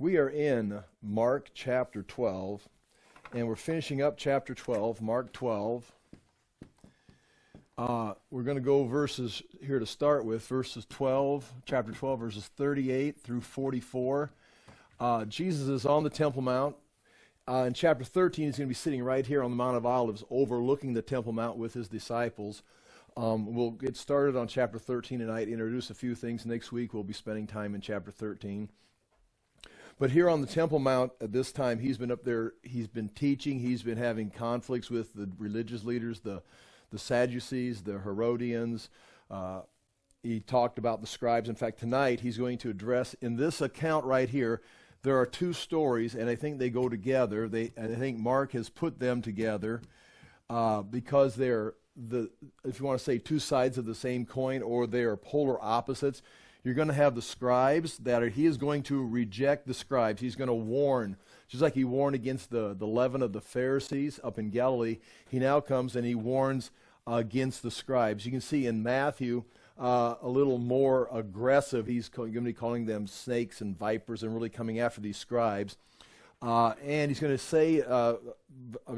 We are in Mark chapter 12, and we're finishing up chapter 12, Mark 12. We're going to go verses here to start with, chapter 12, verses 38 through 44. Jesus is on the Temple Mount. In chapter 13, he's going to be sitting right here on the Mount of Olives, overlooking the Temple Mount with his disciples. We'll get started on chapter 13 tonight, introduce a few things. Next week, we'll be spending time in chapter 13. But here on the Temple Mount at this time, he's been up there, he's been teaching, he's been having conflicts with the religious leaders, the Sadducees, the Herodians. He talked about the scribes. In fact, tonight he's going to address, in this account right here, there are two stories, and I think they go together. I think Mark has put them together because they're, if you want to say, two sides of the same coin, or they are polar opposites. You're going to have the scribes he is going to reject the scribes. He's going to warn, just like he warned against the leaven of the Pharisees up in Galilee. He now comes and he warns against the scribes. You can see in Matthew a little more aggressive. He's going to be calling them snakes and vipers and really coming after these scribes. And he's going to say,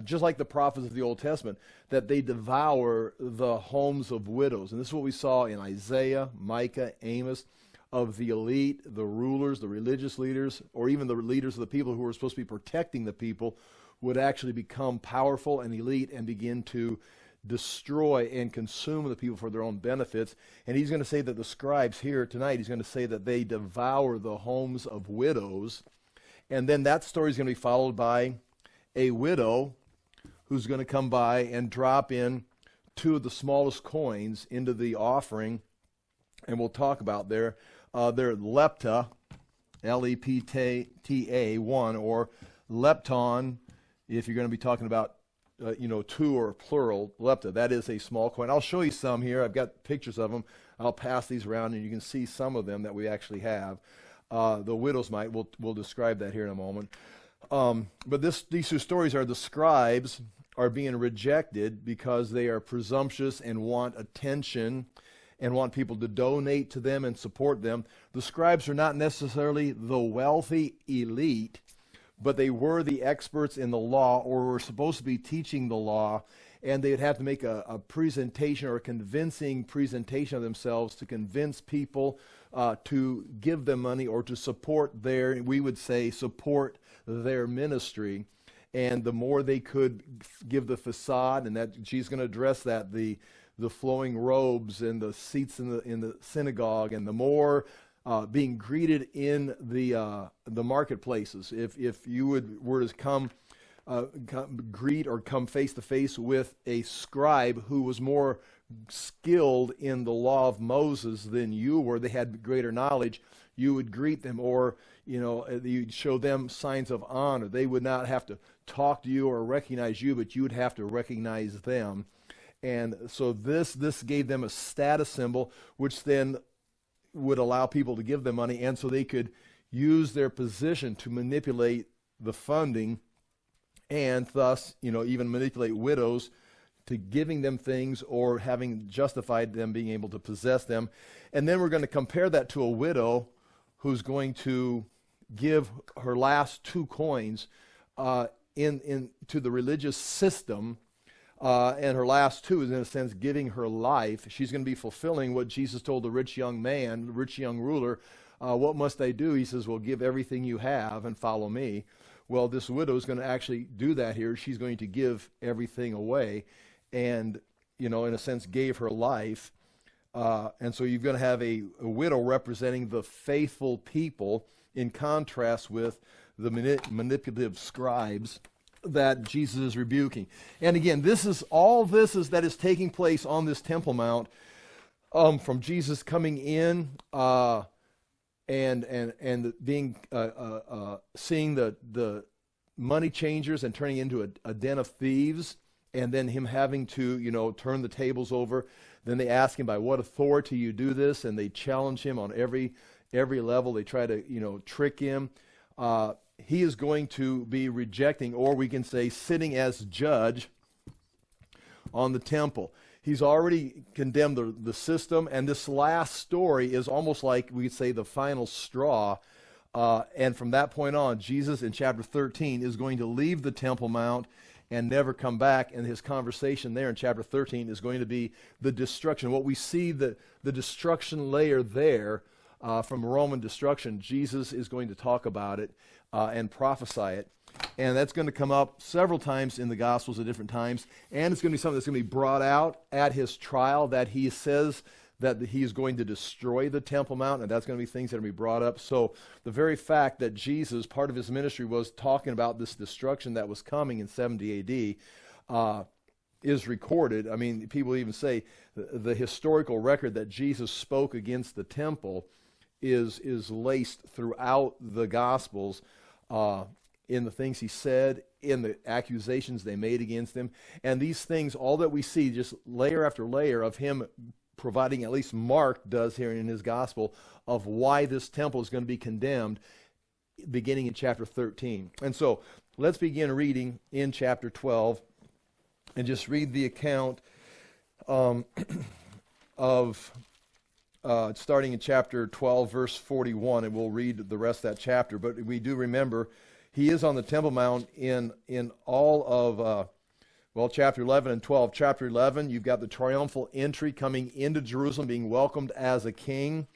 just like the prophets of the Old Testament, that they devour the homes of widows. And this is what we saw in Isaiah, Micah, Amos, of the elite, the rulers, the religious leaders, or even the leaders of the people who were supposed to be protecting the people, would actually become powerful and elite and begin to destroy and consume the people for their own benefits. And he's going to say that the scribes here tonight, he's going to say that they devour the homes of widows. And then that story is going to be followed by a widow who's going to come by and drop in two of the smallest coins into the offering. And we'll talk about they're lepta, L-E-P-T-A, one, or lepton, if you're going to be talking about, two or plural, lepta. That is a small coin. I'll show you some here. I've got pictures of them. I'll pass these around, and you can see some of them that we actually have. The widow's mite, we'll describe that here in a moment. But these two stories are the scribes are being rejected because they are presumptuous and want attention and want people to donate to them and support them. The scribes are not necessarily the wealthy elite, but they were the experts in the law, or were supposed to be teaching the law, and they'd have to make a presentation or a convincing presentation of themselves to convince people to give them money or to support we would say, support their ministry. And the more they could give the facade, and that she's going to address that, the flowing robes and the seats in the synagogue, and the more being greeted in the marketplaces. If you were to come greet or come face to face with a scribe who was more skilled in the law of Moses than you were, they had greater knowledge, you would greet them, or you'd show them signs of honor. They would not have to talk to you or recognize you, but you would have to recognize them. And so this gave them a status symbol, which then would allow people to give them money, and so they could use their position to manipulate the funding, and thus, even manipulate widows to giving them things or having justified them being able to possess them. And then we're going to compare that to a widow who's going to give her last two coins to the religious system, and her last two is, in a sense, giving her life. She's going to be fulfilling what Jesus told the rich young man, the rich young ruler. What must I do? He says, well, give everything you have and follow me. Well, this widow is going to actually do that here. She's going to give everything away and, in a sense, gave her life. And so you're going to have a widow representing the faithful people, in contrast with the manipulative scribes that Jesus is rebuking. And again, that is taking place on this Temple Mount, from Jesus coming in and being seeing the money changers and turning into a den of thieves, and then him having to turn the tables over. Then they ask him, by what authority you do this, and they challenge him on every level. They try to trick him. He is going to be rejecting, or we can say sitting as judge on the temple. He's already condemned the system, and this last story is almost like we could say the final straw And from that point on, Jesus in chapter 13 is going to leave the Temple Mount and never come back. And his conversation there in chapter 13 is going to be the destruction. What we see, the destruction layer there from Roman destruction, Jesus is going to talk about it and prophesy it. And that's going to come up several times in the Gospels at different times. And it's going to be something that's going to be brought out at his trial, that he says that he is going to destroy the Temple Mount, and that's going to be things that are going to be brought up. So the very fact that Jesus, part of his ministry, was talking about this destruction that was coming in 70 AD is recorded. I mean, people even say the historical record that Jesus spoke against the temple is laced throughout the Gospels in the things he said, in the accusations they made against him. And these things, all that we see, just layer after layer of him providing, at least Mark does here in his gospel, of why this temple is going to be condemned beginning in chapter 13. And so let's begin reading in chapter 12 and just read the account of starting in chapter 12, verse 41, and we'll read the rest of that chapter. But we do remember he is on the Temple Mount in all of chapter 11 and 12. Chapter 11, you've got the triumphal entry coming into Jerusalem, being welcomed as a king.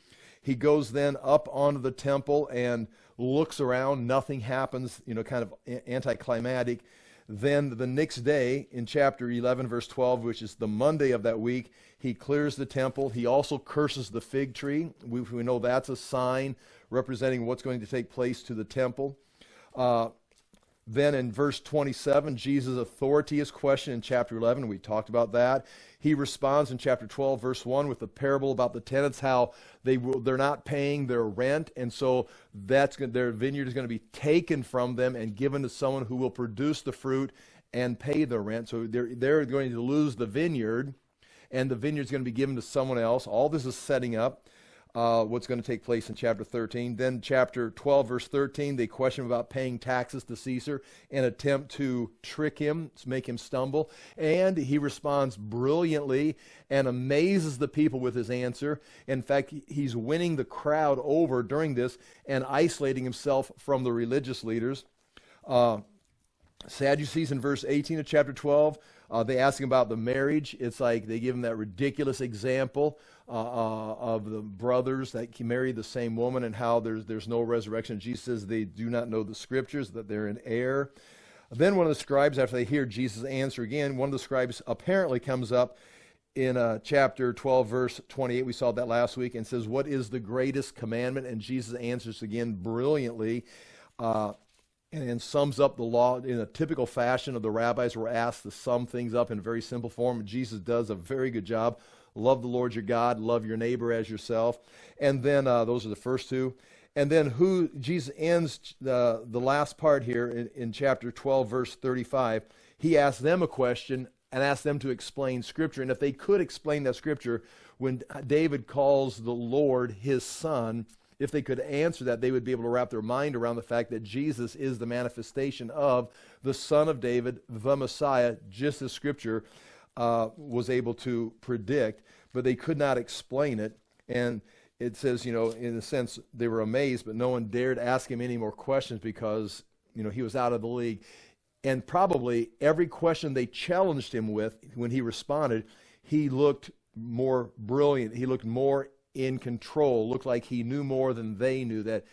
He goes then up onto the temple and looks around. Nothing happens, kind of anticlimactic. Then the next day, in chapter 11, verse 12, which is the Monday of that week, he clears the temple. He also curses the fig tree. We know that's a sign representing what's going to take place to the temple. Then in verse 27, Jesus' authority is questioned in chapter 11. We talked about that. He responds in chapter 12, verse 1, with the parable about the tenants, how they're not paying their rent, and so their vineyard is going to be taken from them and given to someone who will produce the fruit and pay the rent. So they're going to lose the vineyard, and the vineyard is going to be given to someone else. All this is setting up what's going to take place in chapter 13. Then chapter 12, verse 13, they question him about paying taxes to Caesar, an attempt to trick him, to make him stumble. And he responds brilliantly and amazes the people with his answer. In fact, he's winning the crowd over during this and isolating himself from the religious leaders. Sadducees in verse 18 of chapter 12, they ask him about the marriage. It's like they give him that ridiculous example of the brothers that marry the same woman and how there's no resurrection. Jesus says they do not know the scriptures, that they're in error. Then one of the scribes, after they hear Jesus' answer again, one of the scribes apparently comes up in chapter 12, verse 28. We saw that last week, and says, "What is the greatest commandment?" And Jesus answers again brilliantly. And sums up the law in a typical fashion of the rabbis were asked to sum things up in a very simple form. Jesus does a very good job. Love the Lord your God, love your neighbor as yourself. And then those are the first two. And then Jesus ends the last part here in chapter 12, verse 35. He asks them a question and asks them to explain Scripture. And if they could explain that Scripture, when David calls the Lord his son, if they could answer that, they would be able to wrap their mind around the fact that Jesus is the manifestation of the Son of David, the Messiah, just as Scripture was able to predict. But they could not explain it. And it says, in a sense, they were amazed, but no one dared ask him any more questions because, he was out of the league. And probably every question they challenged him with, when he responded, he looked more brilliant. He looked more in control, looked like he knew more than they knew, that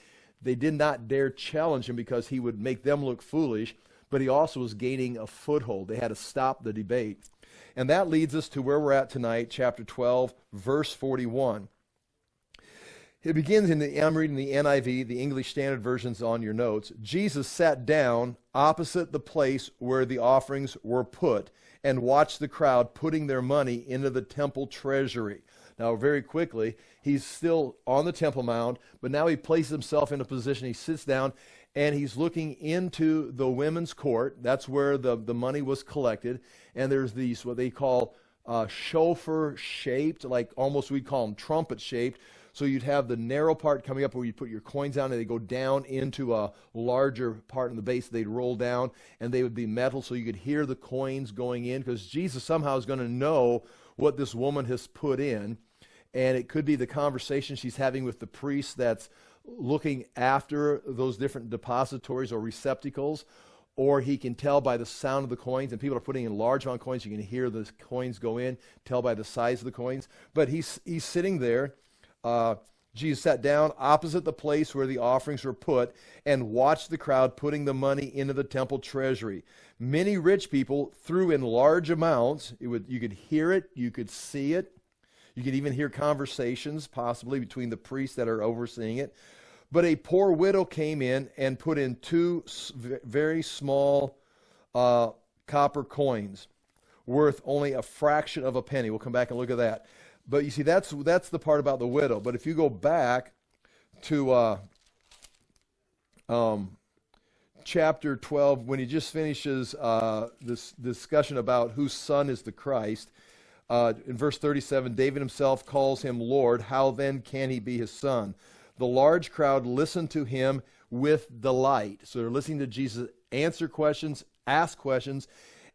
they did not dare challenge him because he would make them look foolish, but he also was gaining a foothold. They had to stop the debate. And that leads us to where we're at tonight, chapter 12, verse 41. It begins I'm reading the NIV, the English Standard Version's on your notes. Jesus sat down opposite the place where the offerings were put and watched the crowd putting their money into the temple treasury. Now, very quickly, he's still on the Temple Mount, but now he places himself in a position. He sits down, and he's looking into the women's court. That's where the money was collected. And there's these, what they call shofar-shaped, like almost we'd call them trumpet-shaped. So you'd have the narrow part coming up where you put your coins down, and they go down into a larger part in the base. They'd roll down, and they would be metal, so you could hear the coins going in, because Jesus somehow is going to know what this woman has put in. And it could be the conversation she's having with the priest that's looking after those different depositories or receptacles, or he can tell by the sound of the coins, and people are putting in large amount of coins. You can hear the coins go in, tell by the size of the coins. But he's sitting there. Jesus sat down opposite the place where the offerings were put and watched the crowd putting the money into the temple treasury. Many rich people threw in large amounts. You could hear it, you could see it. You could even hear conversations possibly between the priests that are overseeing it. But a poor widow came in and put in 2 very small copper coins worth only a fraction of a penny. We'll come back and look at that. But you see, that's the part about the widow. But if you go back to chapter 12, when he just finishes this discussion about whose son is the Christ, in verse 37, David himself calls him Lord. How then can he be his son? The large crowd listened to him with delight. So they're listening to Jesus answer questions, ask questions.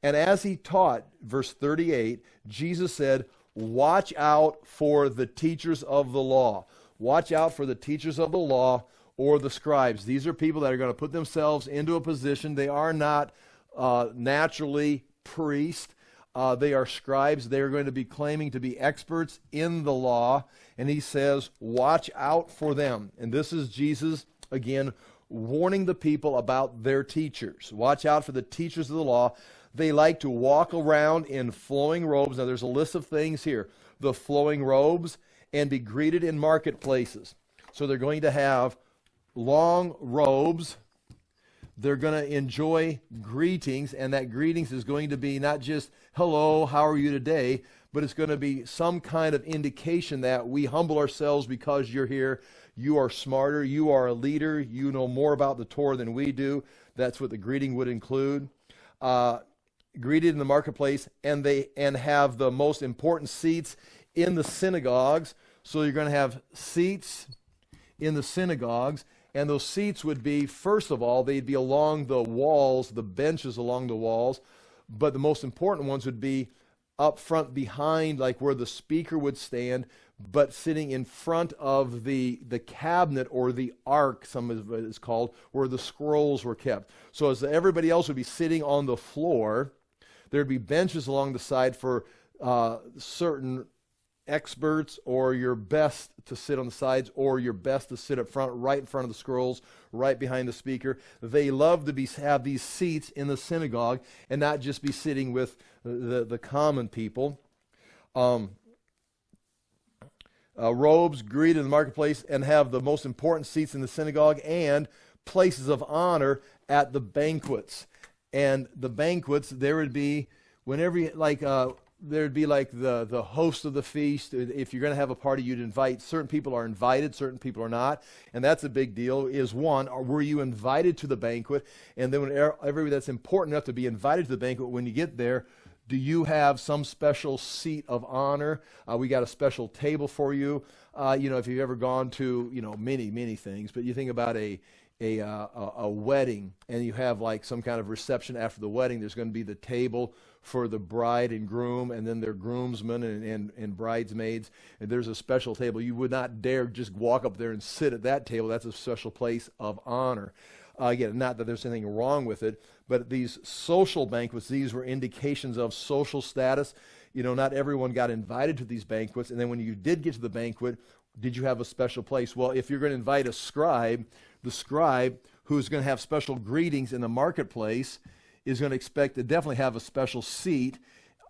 And as he taught, verse 38, Jesus said, watch out for the teachers of the law. Watch out for the teachers of the law or the scribes. These are people that are going to put themselves into a position. They are not naturally priests. They are scribes. They are going to be claiming to be experts in the law. And he says, watch out for them. And this is Jesus, again, warning the people about their teachers. Watch out for the teachers of the law. They like to walk around in flowing robes. Now, there's a list of things here. The flowing robes, and be greeted in marketplaces. So they're going to have long robes. They're going to enjoy greetings, and that greetings is going to be not just, hello, how are you today, but it's going to be some kind of indication that we humble ourselves because you're here. You are smarter. You are a leader. You know more about the Torah than we do. That's what the greeting would include. Greeted in the marketplace, and have the most important seats in the synagogues. So you're going to have seats in the synagogues, and those seats would be, first of all, they'd be along the walls, the benches along the walls, but the most important ones would be up front behind, like where the speaker would stand, but sitting in front of the cabinet or the ark, some of it is called, where the scrolls were kept. So as everybody else would be sitting on the floor, there'd be benches along the side for certain experts, or your best to sit on the sides, or your best to sit up front, right in front of the scrolls, right behind the speaker. They love to have these seats in the synagogue and not just be sitting with the common people. Robes, greeted in the marketplace, and have the most important seats in the synagogue and places of honor at the banquets. And the banquets, there would be, there'd be like the host of the feast. If you're going to have a party, you'd invite. Certain people are invited, certain people are not. And that's a big deal, is one, were you invited to the banquet? And then when everybody that's important enough to be invited to the banquet, when you get there, do you have some special seat of honor? We got a special table for you. If you've ever gone to, many things, but you think about a wedding, and you have like some kind of reception after the wedding. There's going to be the table for the bride and groom, and then their groomsmen and bridesmaids, and there's a special table. You would not dare just walk up there and sit at that table. That's a special place of honor. Again, not that there's anything wrong with it, but these social banquets, these were indications of social status. Not everyone got invited to these banquets, and then when you did get to the banquet, did you have a special place? Well, if you're going to invite a scribe, the scribe who's going to have special greetings in the marketplace is going to expect to definitely have a special seat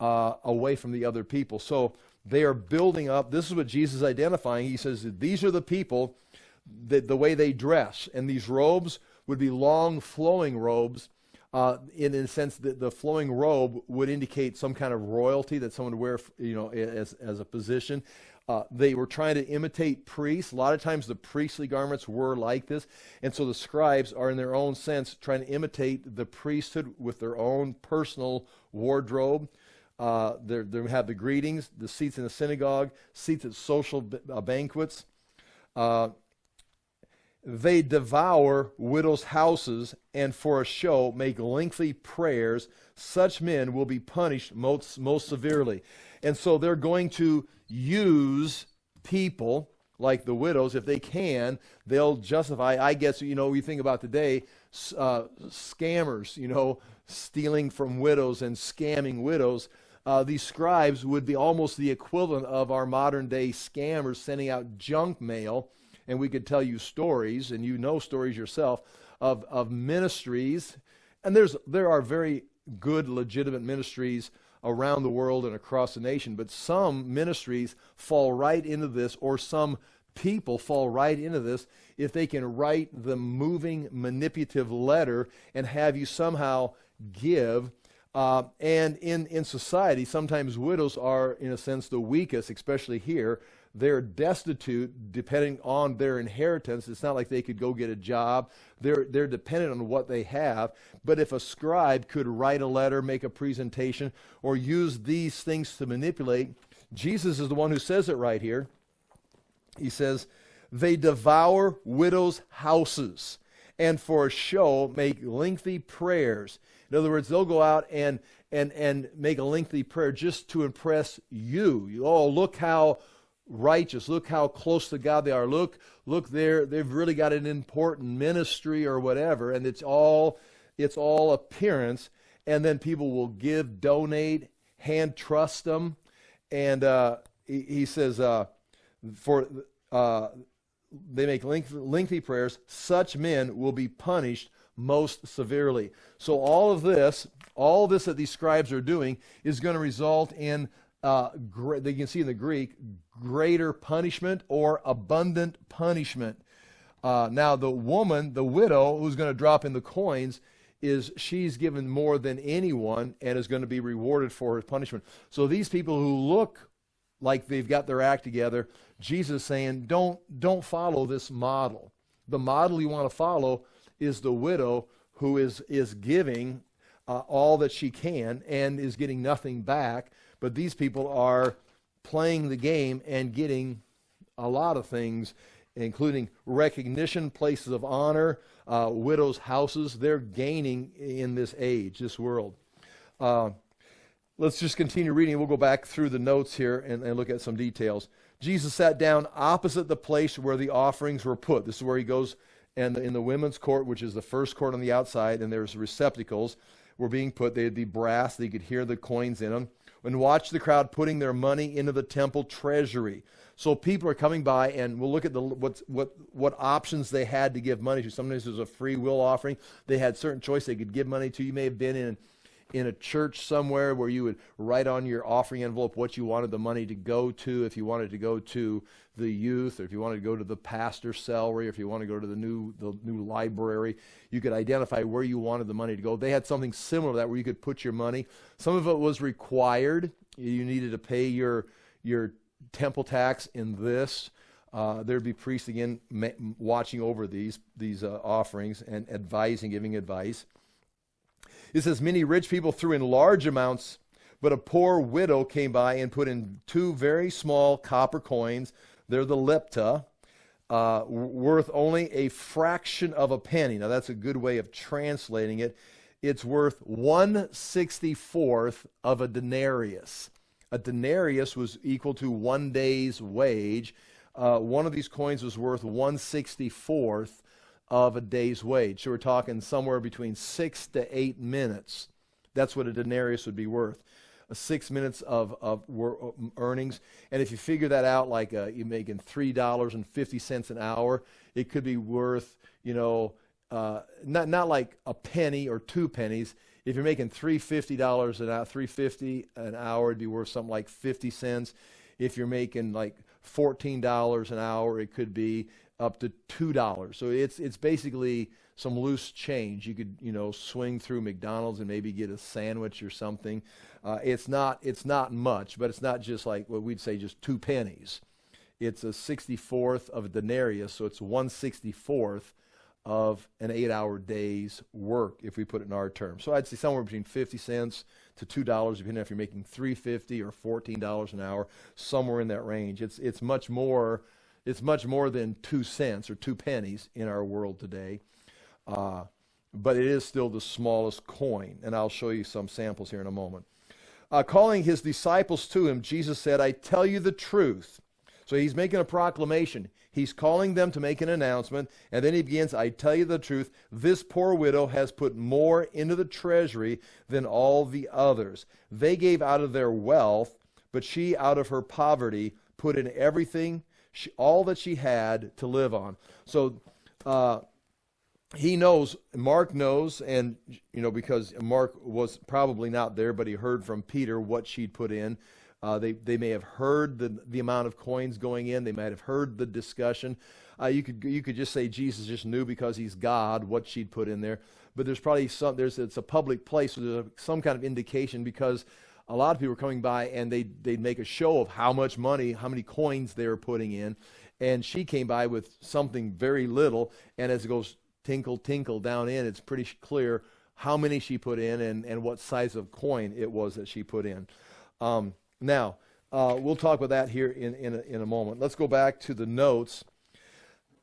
away from the other people. So they are building up. This is what Jesus is identifying. He says that these are the people, the way they dress. And these robes would be long flowing robes. In a sense that the flowing robe would indicate some kind of royalty that someone would wear, as a position. They were trying to imitate priests. A lot of times the priestly garments were like this. And so the scribes are, in their own sense, trying to imitate the priesthood with their own personal wardrobe. They have the greetings, the seats in the synagogue, seats at social banquets. They devour widows' houses and for a show make lengthy prayers. Such men will be punished most severely. And so they're going to use people like the widows, if they can, they'll justify. I guess, we think about today, scammers, stealing from widows and scamming widows. These scribes would be almost the equivalent of our modern day scammers sending out junk mail. And we could tell you stories, and you know stories yourself, of ministries. And there are very good, legitimate ministries around the world and across the nation, but some ministries fall right into this, or some people fall right into this, if they can write the moving, manipulative letter and have you somehow give. And in society, sometimes widows are, in a sense, the weakest, especially here. They're destitute depending on their inheritance. It's not like they could go get a job. They're dependent on what they have. But if a scribe could write a letter, make a presentation, or use these things to manipulate, Jesus is the one who says it right here. He says, they devour widows' houses and for a show make lengthy prayers. In other words, they'll go out and make a lengthy prayer just to impress you. Oh, look how righteous, look how close to God they are. Look there, they've really got an important ministry or whatever, and it's all appearance. And then people will give, donate, hand trust them. And he says, they make lengthy prayers. Such men will be punished most severely. So all this that these scribes are doing is going to result in, you can see in the Greek, greater punishment or abundant punishment. Now the woman, the widow, who's going to drop in the coins, she's given more than anyone and is going to be rewarded for her punishment. So these people who look like they've got their act together, Jesus is saying, don't follow this model. The model you want to follow is the widow who is giving all that she can and is getting nothing back. But these people are playing the game and getting a lot of things, including recognition, places of honor, widows' houses. They're gaining in this age, this world. Let's just continue reading. We'll go back through the notes here and look at some details. Jesus sat down opposite the place where the offerings were put. This is where he goes, and in the women's court, which is the first court on the outside, and there's receptacles were being put. They'd be brass. They could hear the coins in them. And watch the crowd putting their money into the temple treasury. So people are coming by, and we'll look at what options they had to give money to. Sometimes there's a free will offering. They had certain choice they could give money to. You may have been in a church somewhere where you would write on your offering envelope what you wanted the money to go to, if you wanted to go to the youth, or if you wanted to go to the pastor's salary, or if you want to go to the new library. You could identify where you wanted the money to go. They had something similar to that where you could put your money. Some of it was required. You needed to pay your temple tax in this. There'd be priests again watching over these offerings and giving advice. It says, many rich people threw in large amounts, but a poor widow came by and put in 2 very small copper coins. They're the lepta, worth only a fraction of a penny. Now that's a good way of translating it. It's worth 1/64th of a denarius. A denarius was equal to 1 day's wage. One of these coins was worth 1/64th of a day's wage. So we're talking somewhere between 6 to 8 minutes. That's what a denarius would be worth. 6 minutes of earnings. And if you figure that out, like you're making $3.50 an hour, it could be worth, not like a penny or 2 pennies. If you're making $3.50 an hour, $3.50 an hour, it'd be worth something like 50 cents. If you're making like $14 an hour, it could be up to $2. So it's basically some loose change. You could, swing through McDonald's and maybe get a sandwich or something. It's not much, but it's not just like what we'd say just 2 pennies. It's a 64th of a denarius, so it's 1/64th of an 8-hour day's work if we put it in our terms. So I'd say somewhere between 50 cents to $2, depending if you're making $3.50 or $14 an hour, somewhere in that range. It's much more than 2 cents or 2 pennies in our world today. But it is still the smallest coin, and I'll show you some samples here in a moment. Calling his disciples to him, Jesus said, I tell you the truth. So he's making a proclamation. He's calling them to make an announcement, and then he begins, I tell you the truth, this poor widow has put more into the treasury than all the others. They gave out of their wealth, but she out of her poverty put in everything, all that she had to live on. So he knows, Mark knows, and because Mark was probably not there, but he heard from Peter what she'd put in. They may have heard the amount of coins going in. They might have heard the discussion. You could just say Jesus just knew because he's God what she'd put in there. But there's probably it's a public place, so there's some kind of indication, because a lot of people were coming by and they'd make a show of how much money, how many coins they were putting in. And she came by with something very little, and as it goes tinkle, tinkle down in, it's pretty clear how many she put in and what size of coin it was that she put in. Now, we'll talk about that here in a moment. Let's go back to the notes.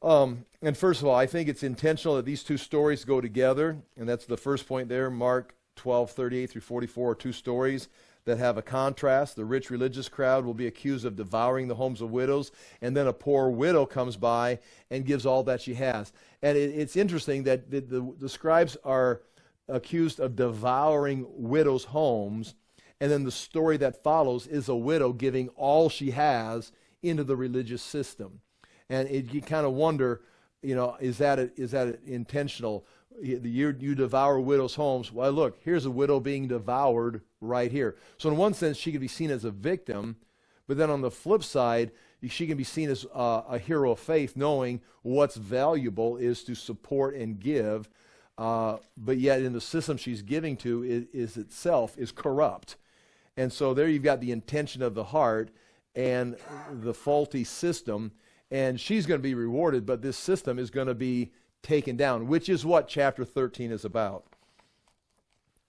And first of all, I think it's intentional that these two stories go together, and that's the first point there. Mark 12:38 through 44 are two stories that have a contrast. The rich religious crowd will be accused of devouring the homes of widows, and then a poor widow comes by and gives all that she has. And it's interesting that the scribes are accused of devouring widows' homes, and then the story that follows is a widow giving all she has into the religious system. And you kind of wonder, is that intentional? You devour widows' homes. Well, look, here's a widow being devoured right here. So in one sense, she could be seen as a victim, but then on the flip side, she can be seen as a hero of faith, knowing what's valuable is to support and give, but yet in the system she's giving to is itself corrupt. And so there you've got the intention of the heart and the faulty system, and she's going to be rewarded, but this system is going to be taken down, which is what chapter 13 is about.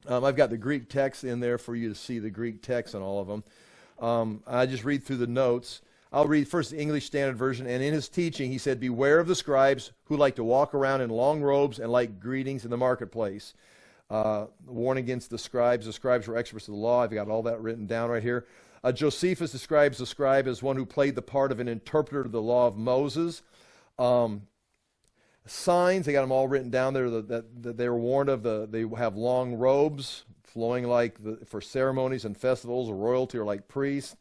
I've got the Greek text in there for you to see the Greek text on all of them. I just read through the notes. I'll read first the English Standard Version. And in his teaching, he said, beware of the scribes who like to walk around in long robes and like greetings in the marketplace. Warn against the scribes. The scribes were experts of the law. I've got all that written down right here. Josephus describes the scribe as one who played the part of an interpreter of the law of Moses. Signs, they got them all written down there that they were warned of. They have long robes flowing for ceremonies and festivals, or royalty, or like priests.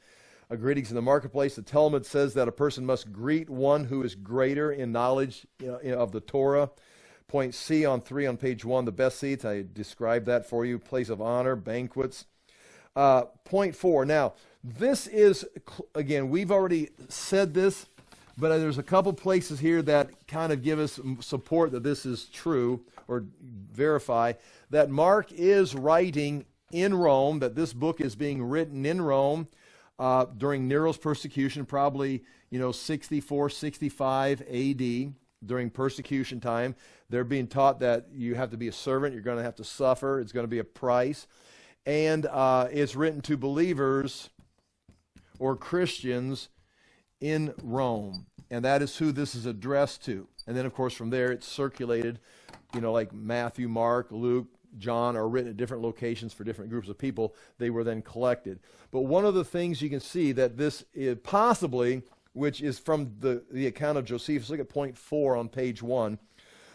Greetings in the marketplace. The Talmud says that a person must greet one who is greater in knowledge of the Torah. Point C on 3 on page 1, the best seats. I described that for you. Place of honor, banquets. Point 4. Now, this is, again, we've already said this, but there's a couple places here that kind of give us support that this is true, or verify that Mark is writing in Rome, that this book is being written in Rome during Nero's persecution, probably 64, 65 AD, during persecution time. They're being taught that you have to be a servant, you're going to have to suffer, it's going to be a price. And it's written to believers or Christians in Rome, and that is who this is addressed to. And then, of course, from there it's circulated, like Matthew, Mark, Luke, John are written at different locations for different groups of people. They were then collected. But one of the things you can see that this is possibly, which is from the account of Josephus, look at point 4 on page 1.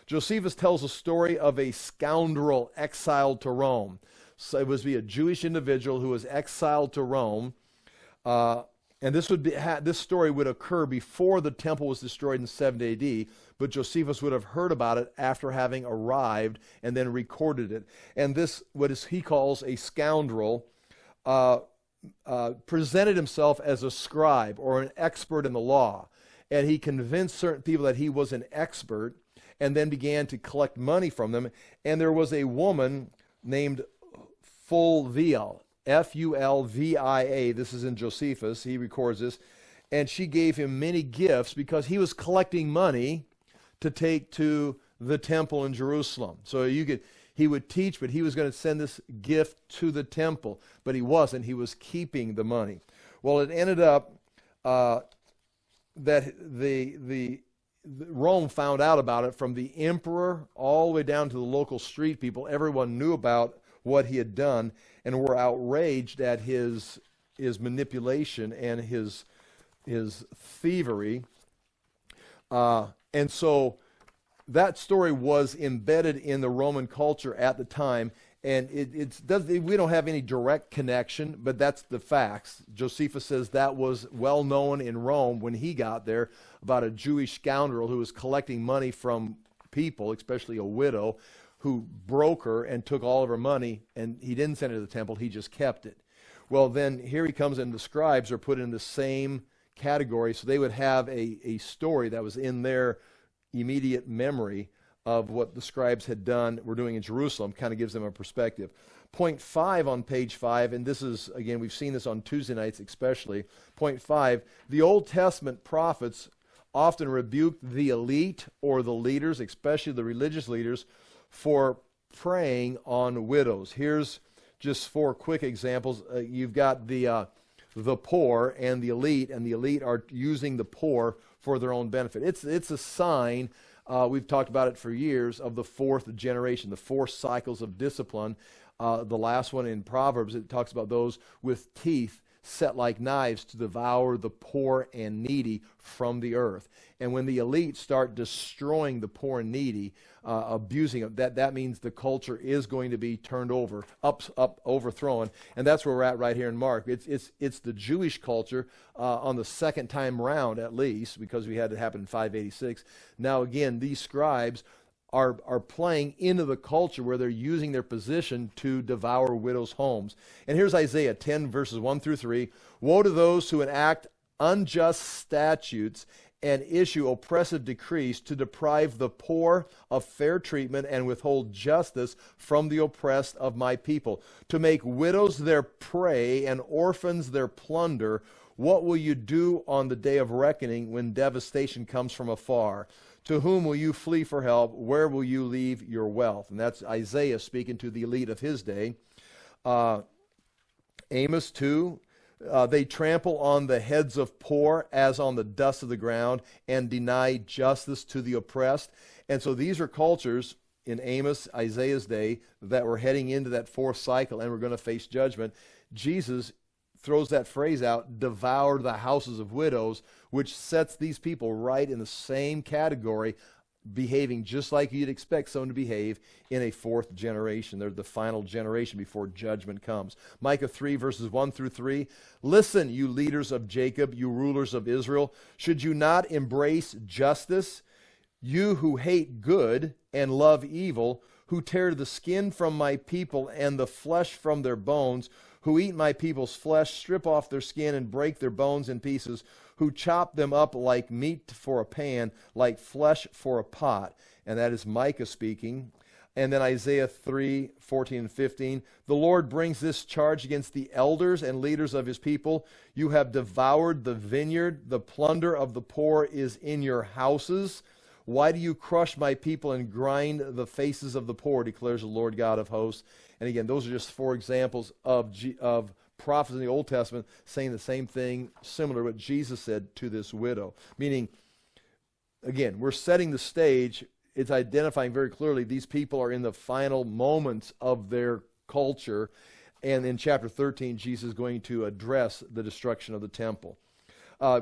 Josephus tells a story of a scoundrel exiled to Rome. So it was a Jewish individual who was exiled to Rome, and this story would occur before the temple was destroyed in 70 AD, but Josephus would have heard about it after having arrived and then recorded it. And this, he calls a scoundrel, presented himself as a scribe or an expert in the law. And he convinced certain people that he was an expert and then began to collect money from them. And there was a woman named Fulvia, Fulvia. This is in Josephus. He records this. And she gave him many gifts because he was collecting money to take to the temple in Jerusalem. So he would teach, but he was going to send this gift to the temple. But he wasn't. He was keeping the money. Well, it ended up that Rome found out about it from the emperor all the way down to the local street people. Everyone knew about what he had done and were outraged at his manipulation and his his thievery. And so that story was embedded in the Roman culture at the time, and we don't have any direct connection, but that's the facts. Josephus says that was well known in Rome when he got there, about a Jewish scoundrel who was collecting money from people, especially a widow, who broke her and took all of her money, and he didn't send it to the temple, he just kept it. Well, then here he comes, and the scribes are put in the same category, so they would have a story that was in their immediate memory of what the scribes had done, were doing in Jerusalem. Kind of gives them a perspective. Point 5 on page 5, and this is, again, we've seen this on Tuesday nights especially. Point 5, the Old Testament prophets often rebuked the elite or the leaders, especially the religious leaders, for preying on widows. Here's just 4 quick examples. You've got the poor and the elite are using the poor for their own benefit. It's a sign, we've talked about it for years, of the 4th generation, the 4 cycles of discipline. The last one in Proverbs, it talks about those with teeth set like knives to devour the poor and needy from the earth. And when the elite start destroying the poor and needy, abusing them, that means the culture is going to be turned over, overthrown. And that's where we're at right here in Mark. It's the Jewish culture on the second time round, at least, because we had it happen in 586. Now again, these scribes are playing into the culture where they're using their position to devour widows' homes. And here's Isaiah 10, verses 1 through 3. Woe to those who enact unjust statutes and issue oppressive decrees to deprive the poor of fair treatment and withhold justice from the oppressed of my people, to make widows their prey and orphans their plunder. What will you do on the day of reckoning when devastation comes from afar? To whom will you flee for help? Where will you leave your wealth? And that's Isaiah speaking to the elite of his day. Amos 2, they trample on the heads of poor as on the dust of the ground and deny justice to the oppressed. And so these are cultures in Amos, Isaiah's day, that were heading into that 4th cycle and were going to face judgment. Jesus throws that phrase out, devour the houses of widows, which sets these people right in the same category, behaving just like you'd expect someone to behave in a 4th generation. They're the final generation before judgment comes. Micah 3, verses 1 through 3. Listen, you leaders of Jacob, you rulers of Israel, should you not embrace justice? You who hate good and love evil, who tear the skin from my people and the flesh from their bones, who eat my people's flesh, strip off their skin and break their bones in pieces, who chop them up like meat for a pan, like flesh for a pot. And that is Micah speaking. And then Isaiah 3, 14 and 15. The Lord brings this charge against the elders and leaders of his people. You have devoured the vineyard. The plunder of the poor is in your houses. Why do you crush my people and grind the faces of the poor, declares the Lord God of hosts. And again, those are just 4 examples of prophets in the Old Testament saying the same thing, similar to what Jesus said to this widow. Meaning, again, we're setting the stage. It's identifying very clearly these people are in the final moments of their culture. And in chapter 13, Jesus is going to address the destruction of the temple.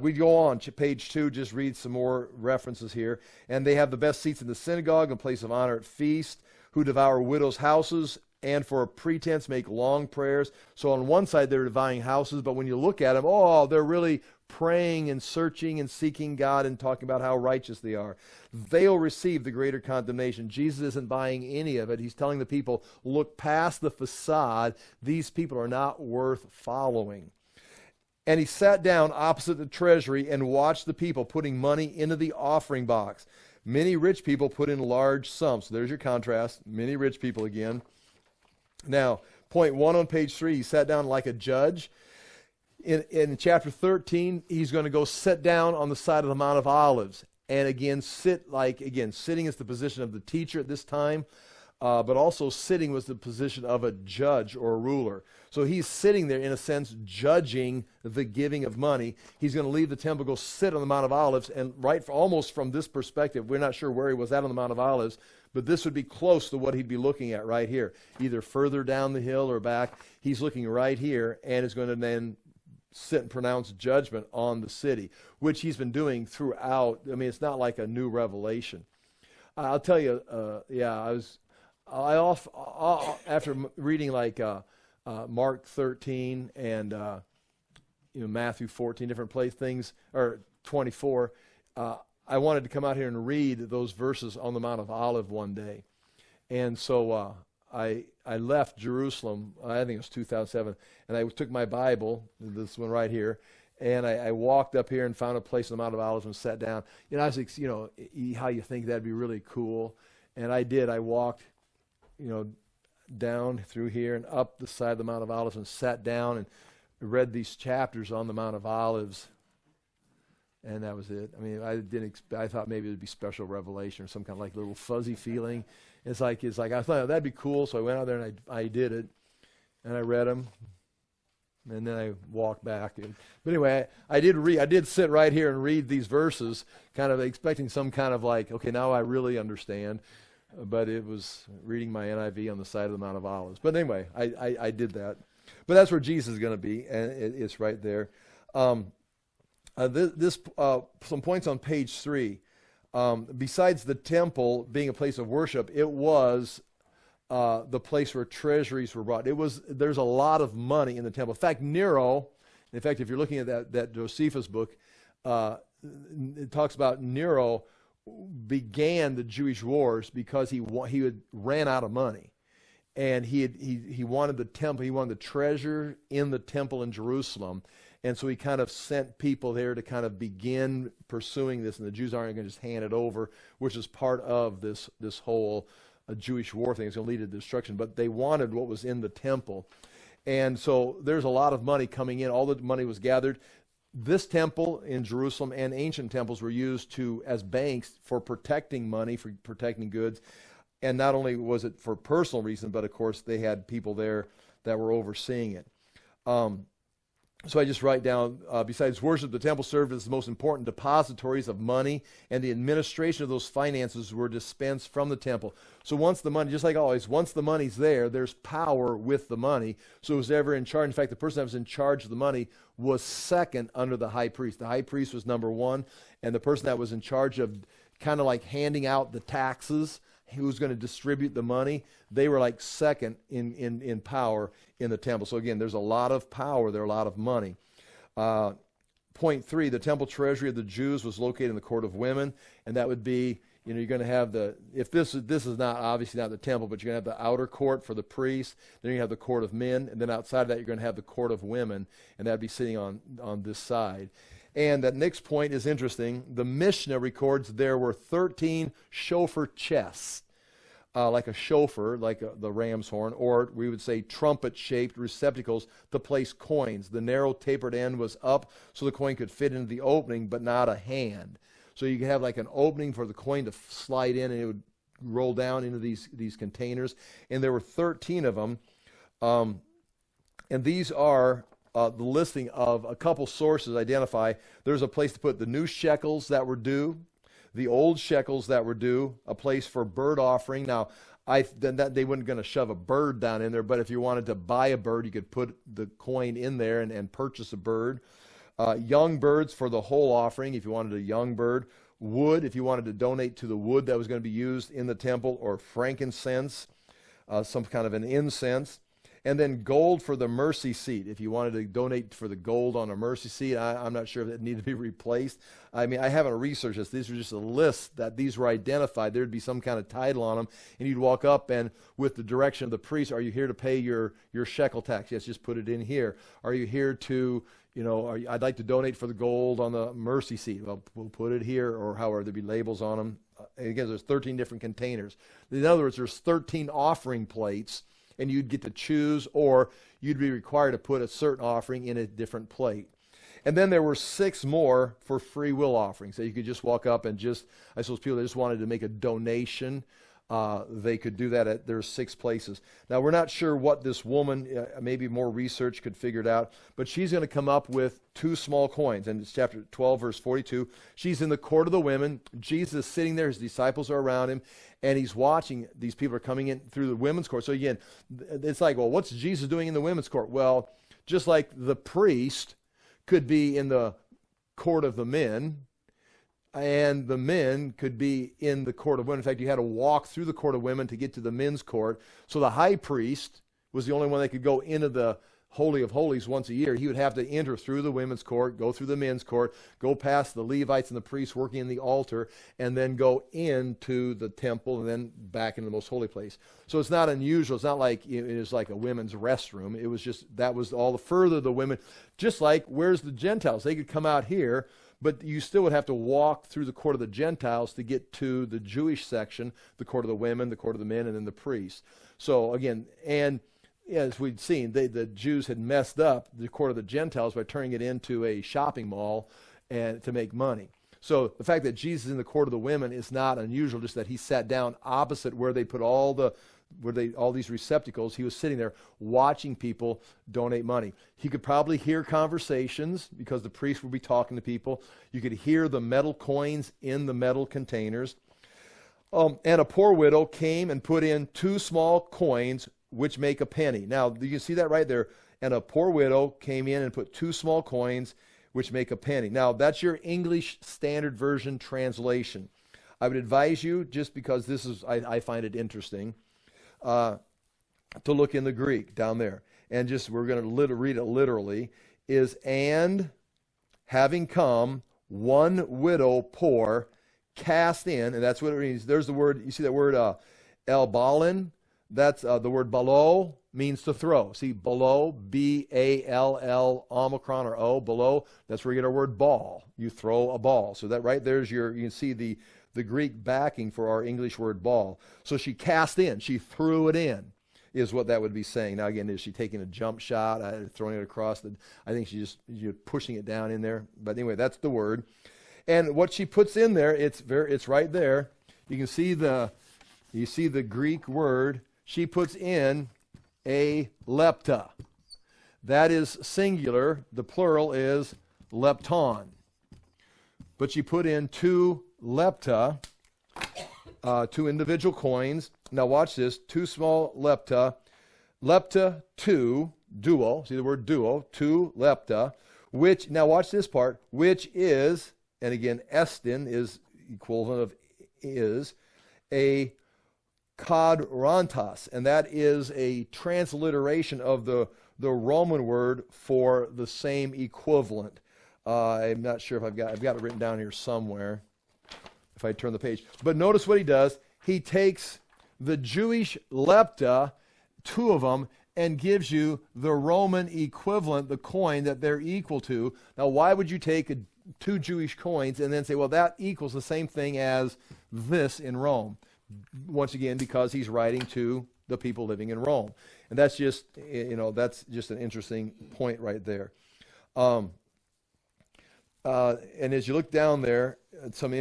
We go on, page 2, just read some more references here. And they have the best seats in the synagogue and place of honor at feast, who devour widows' houses, and for a pretense make long prayers. So on one side they're devouring houses, but when you look at them, they're really praying and searching and seeking God and talking about how righteous they are. They'll receive the greater condemnation. Jesus isn't buying any of it. He's telling the people, look past the facade. These people are not worth following. And he sat down opposite the treasury and watched the people putting money into the offering box. Many rich people put in large sums. So there's your contrast. Many rich people again. Now, point 1 on page 3, he sat down like a judge. In chapter 13, he's going to go sit down on the side of the Mount of Olives. And again, sitting is the position of the teacher at this time, but also sitting was the position of a judge or a ruler. So he's sitting there, in a sense, judging the giving of money. He's going to leave the temple, go sit on the Mount of Olives, and almost from this perspective, we're not sure where he was at on the Mount of Olives, but this would be close to what he'd be looking at right here, either further down the hill or back. He's looking right here and is going to then sit and pronounce judgment on the city, which he's been doing throughout. I mean, it's not like a new revelation. I'll tell you, after reading like Mark 13 and Matthew 14, different things, or 24, I wanted to come out here and read those verses on the Mount of Olives one day. And so I left Jerusalem, I think it was 2007, and I took my Bible, this one right here, and I walked up here and found a place on the Mount of Olives and sat down. I was like, how you think that'd be really cool. And I did. I walked, down through here and up the side of the Mount of Olives and sat down and read these chapters on the Mount of Olives. And that was it. I mean, I thought maybe it would be special revelation or some kind of like little fuzzy feeling. It's like I thought that'd be cool, so I went out there and I did it, and I read them, and then I walked back. But anyway, I did sit right here and read these verses, kind of expecting some kind of like, okay, now I really understand. But it was reading my NIV on the side of the Mount of Olives. But anyway, I did that. But that's where Jesus is going to be, and it's right there. Some points on page 3. Besides the temple being a place of worship, it was the place where treasuries were brought. There's a lot of money in the temple. In fact, Nero, if you're looking at that Josephus book, it talks about Nero began the Jewish wars because he had ran out of money, and he wanted the temple, he wanted the treasure in the temple in Jerusalem. And so he kind of sent people there to kind of begin pursuing this, and the Jews aren't going to just hand it over, which is part of this whole Jewish war thing. It's going to lead to destruction. But they wanted what was in the temple. And so there's a lot of money coming in. All the money was gathered. This temple in Jerusalem and ancient temples were used as banks for protecting money, for protecting goods. And not only was it for personal reasons, but of course they had people there that were overseeing it. So I just write down, besides worship, the temple served as the most important depositories of money, and the administration of those finances were dispensed from the temple. So once the money, just like always, once the money's there, there's power with the money. So who's ever in charge, in fact, the person that was in charge of the money was second under the high priest. The high priest was number 1, and the person that was in charge of kind of like handing out the taxes, who was going to distribute the money, they were like second in power in the temple. So again, there's a lot of power there, a lot of money. Point 3, the temple treasury of the Jews was located in the court of women, and that would be, you're going to have this is not obviously not the temple, but you're going to have the outer court for the priests, then you have the court of men, and then outside of that you're going to have the court of women, and that would be sitting on this side. And that next point is interesting. The Mishnah records there were 13 shofar chests, like a shofar, like the ram's horn, or we would say trumpet-shaped receptacles to place coins. The narrow tapered end was up so the coin could fit into the opening, but not a hand. So you could have like an opening for the coin to slide in, and it would roll down into these containers. And there were 13 of them. And these are the listing of a couple sources identify. There's a place to put the new shekels that were due, the old shekels that were due, a place for bird offering. Now, they weren't going to shove a bird down in there, but if you wanted to buy a bird, you could put the coin in there and purchase a bird. Young birds for the whole offering, if you wanted a young bird. Wood, if you wanted to donate to the wood that was going to be used in the temple, or frankincense, some kind of an incense. And then gold for the mercy seat. If you wanted to donate for the gold on a mercy seat, I'm not sure if it needed to be replaced. I mean, I haven't researched this. These are just a list that these were identified. There'd be some kind of title on them, and you'd walk up and with the direction of the priest, are you here to pay your shekel tax? Yes, just put it in here. Are you here to, I'd like to donate for the gold on the mercy seat. Well, we'll put it here, or however, there'd be labels on them. Again, there's 13 different containers. In other words, there's 13 offering plates, and you'd get to choose, or you'd be required to put a certain offering in a different plate. And then there were 6 more for free will offerings. So you could just walk up and I suppose people that just wanted to make a donation, they could do that there's 6 places. Now, we're not sure what this woman, maybe more research could figure it out, but she's going to come up with 2 small coins. And it's chapter 12, verse 42. She's in the court of the women. Jesus is sitting there. His disciples are around him, and he's watching. These people are coming in through the women's court. So again, it's like, well, what's Jesus doing in the women's court? Well, just like the priest could be in the court of the men, and the men could be in the court of women. In fact, you had to walk through the court of women to get to the men's court. So the high priest was the only one that could go into the Holy of Holies once a year. He would have to enter through the women's court, go through the men's court, go past the Levites and the priests working in the altar, and then go into the temple and then back into the most holy place. So it's not unusual. It's not like it is like a women's restroom. It was just, that was all the further the women, just like where's the Gentiles? They could come out here, but you still would have to walk through the court of the Gentiles to get to the Jewish section, the court of the women, the court of the men, and then the priests. So again, and as we'd seen, the Jews had messed up the court of the Gentiles by turning it into a shopping mall and to make money. So the fact that Jesus is in the court of the women is not unusual, just that he sat down opposite where they put all these receptacles. He was sitting there watching people donate money. He could probably hear conversations because the priest would be talking to people. You could hear the metal coins in the metal containers. And a poor widow came and put in 2 small coins, which make a penny. Now, you can see that right there. And a poor widow came in and put 2 small coins, which make a penny. Now, that's your English Standard Version translation. I would advise you, just because this is, I find it interesting, to look in the Greek down there. And just, we're going to read it literally, is, and having come, one widow poor cast in, and that's what it means. There's the word, you see that word elbalin? That's the word balo means to throw. See, balo, B-A-L-L, omicron or O, balo, that's where you get our word ball. You throw a ball. So that right there's you can see the Greek backing for our English word ball. So she cast in, she threw it in, is what that would be saying. Now again, is she taking a jump shot, throwing it across? I think she's just pushing it down in there. But anyway, that's the word. And what she puts in there, it's right there. You can see the Greek word. She puts in a lepta. That is singular. The plural is lepton. But she put in 2 lepta, 2 individual coins. Now watch this, 2 small lepta. Lepta 2, duo, see the word duo, 2 lepta, which, now watch this part, which is, and again, estin is equivalent of is, a quadrantas, and that is a transliteration of the Roman word for the same equivalent. I'm not sure if I've got it written down here somewhere, if I turn the page. But notice what he does. He takes the Jewish lepta, 2 of them, and gives you the Roman equivalent, the coin that they're equal to. Now, why would you take 2 Jewish coins and then say, well, that equals the same thing as this in Rome? Once again, because he's writing to the people living in Rome. And that's just, that's just an interesting point right there. And as you look down there, some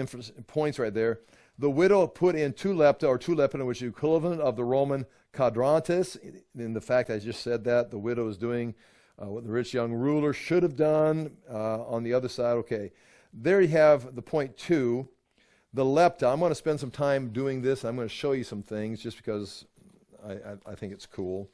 points right there, the widow put in 2 lepta, or 2 lepta, which is equivalent of the Roman quadrantis. In the fact I just said that, the widow is doing what the rich young ruler should have done. On the other side, okay. There you have the point 2. The lepta, I'm going to spend some time doing this. I'm going to show you some things just because I think it's cool.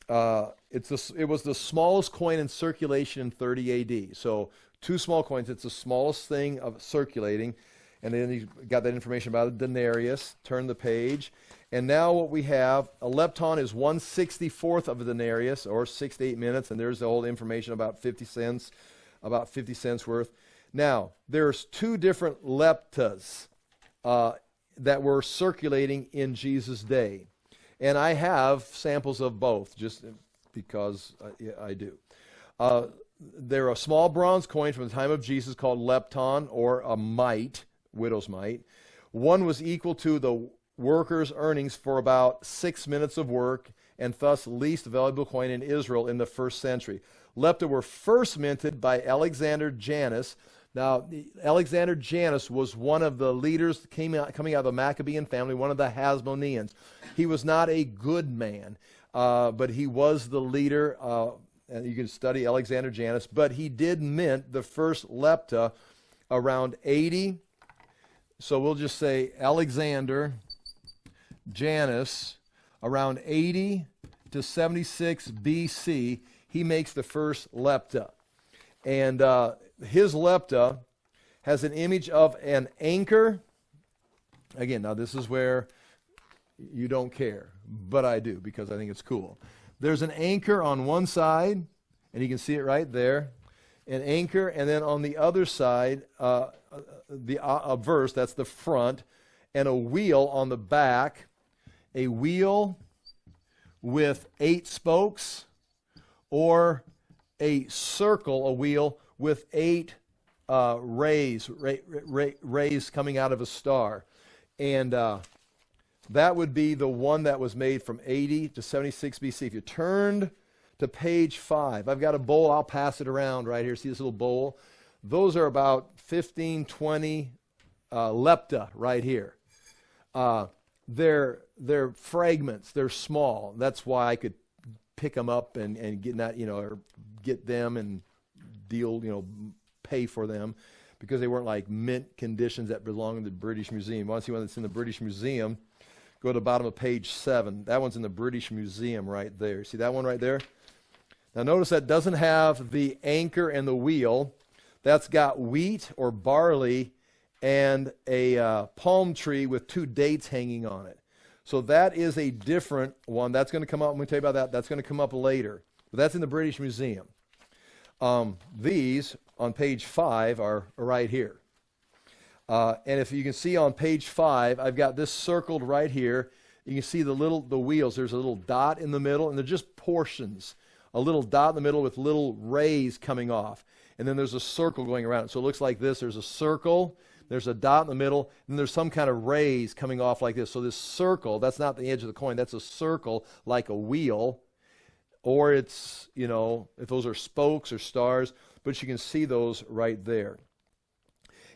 It was the smallest coin in circulation in 30 AD. So 2 small coins, it's the smallest thing of circulating. And then you got that information about a denarius. Turn the page. And now what we have, a lepton is 1/64th of a denarius, or 6 to 8 minutes. And there's the whole information about 50 cents worth. Now, there's 2 different leptas that were circulating in Jesus' day. And I have samples of both, just because I do. They're a small bronze coin from the time of Jesus called lepton, or a mite, widow's mite. One was equal to the worker's earnings for about 6 minutes of work, and thus least valuable coin in Israel in the 1st century. Lepta were first minted by Alexander Janus. Now, Alexander Janus was one of the leaders coming out of the Maccabean family, one of the Hasmoneans. He was not a good man, but he was the leader, and you can study Alexander Janus, but he did mint the first lepta around 80. So we'll just say Alexander Janus, around 80 to 76 BC, he makes the first lepta. And his lepta has an image of an anchor. Again, now this is where you don't care, but I do because I think it's cool. There's an anchor on one side, and you can see it right there. An anchor, and then on the other side, a verse, that's the front, and a wheel on the back. A wheel with 8 spokes, or a circle, a wheel with 8 rays coming out of a star. And that would be the one that was made from 80 to 76 BC. If you turned to page 5, I've got a bowl, I'll pass it around right here. See this little bowl? Those are about 15, 20 lepta right here. They're fragments, they're small. That's why I could pick them up and get that, or get them and deal, pay for them, because they weren't like mint conditions that belong in the British Museum. You want to see one that's in the British Museum? Go to the bottom of page 7. That one's in the British Museum right there. See that one right there? Now notice that doesn't have the anchor and the wheel. That's got wheat or barley and a palm tree with 2 dates hanging on it. So that is a different one. That's going to come up. I'm going to tell you about that. That's going to come up later. But that's in the British Museum. These on page 5 are right here. And if you can see on page 5, I've got this circled right here. You can see the wheels. There's a little dot in the middle, and they're just portions. A little dot in the middle with little rays coming off. And then there's a circle going around it. So it looks like this. There's a circle. There's a dot in the middle, and there's some kind of rays coming off like this. So this circle, that's not the edge of the coin. That's a circle like a wheel. Or it's, if those are spokes or stars. But you can see those right there.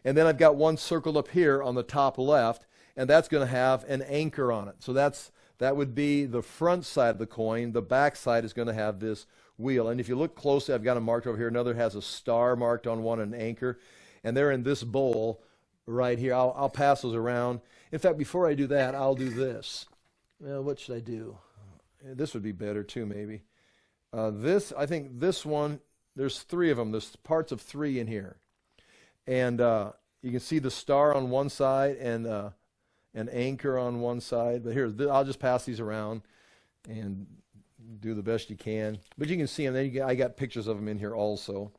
And then I've got one circled up here on the top left, and that's going to have an anchor on it. So that would be the front side of the coin. The back side is going to have this wheel. And if you look closely, I've got them marked over here. Another has a star marked on one and an anchor. And they're in this bowl right here. I'll pass those around. In fact, before I do that, I'll do this. Well, what should I do? This would be better too, maybe. I think this one, there's 3 of them. There's parts of 3 in here. And you can see the star on one side and an anchor on one side. But here, I'll just pass these around and do the best you can. But you can see them. Then I got pictures of them in here also.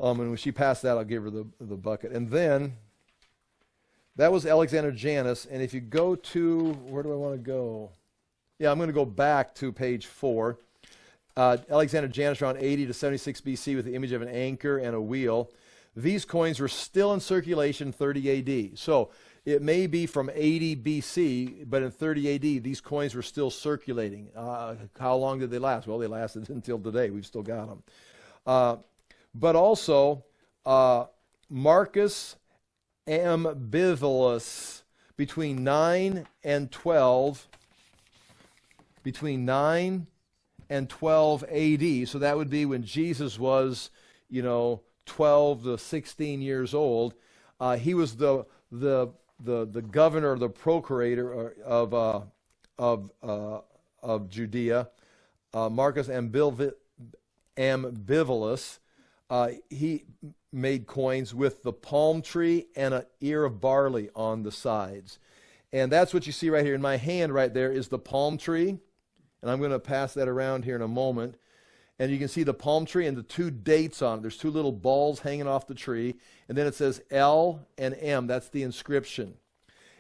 And when she passed that, I'll give her the bucket. And then, that was Alexander Janus. And if you go to, where do I want to go? Yeah, I'm going to go back to page 4. Alexander Janus around 80 to 76 BC with the image of an anchor and a wheel. These coins were still in circulation 30 AD. So it may be from 80 BC, but in 30 AD, these coins were still circulating. How long did they last? Well, they lasted until today. We've still got them. But also, Marcus Ambivalus, between 9 and 12 AD. So that would be when Jesus was, 12 to 16 years old. He was the governor, the procurator of Judea. Marcus Ambivalus. He made coins with the palm tree and an ear of barley on the sides. And that's what you see right here. In my hand right there is the palm tree. And I'm going to pass that around here in a moment. And you can see the palm tree and the 2 dates on it. There's 2 little balls hanging off the tree. And then it says L and M. That's the inscription.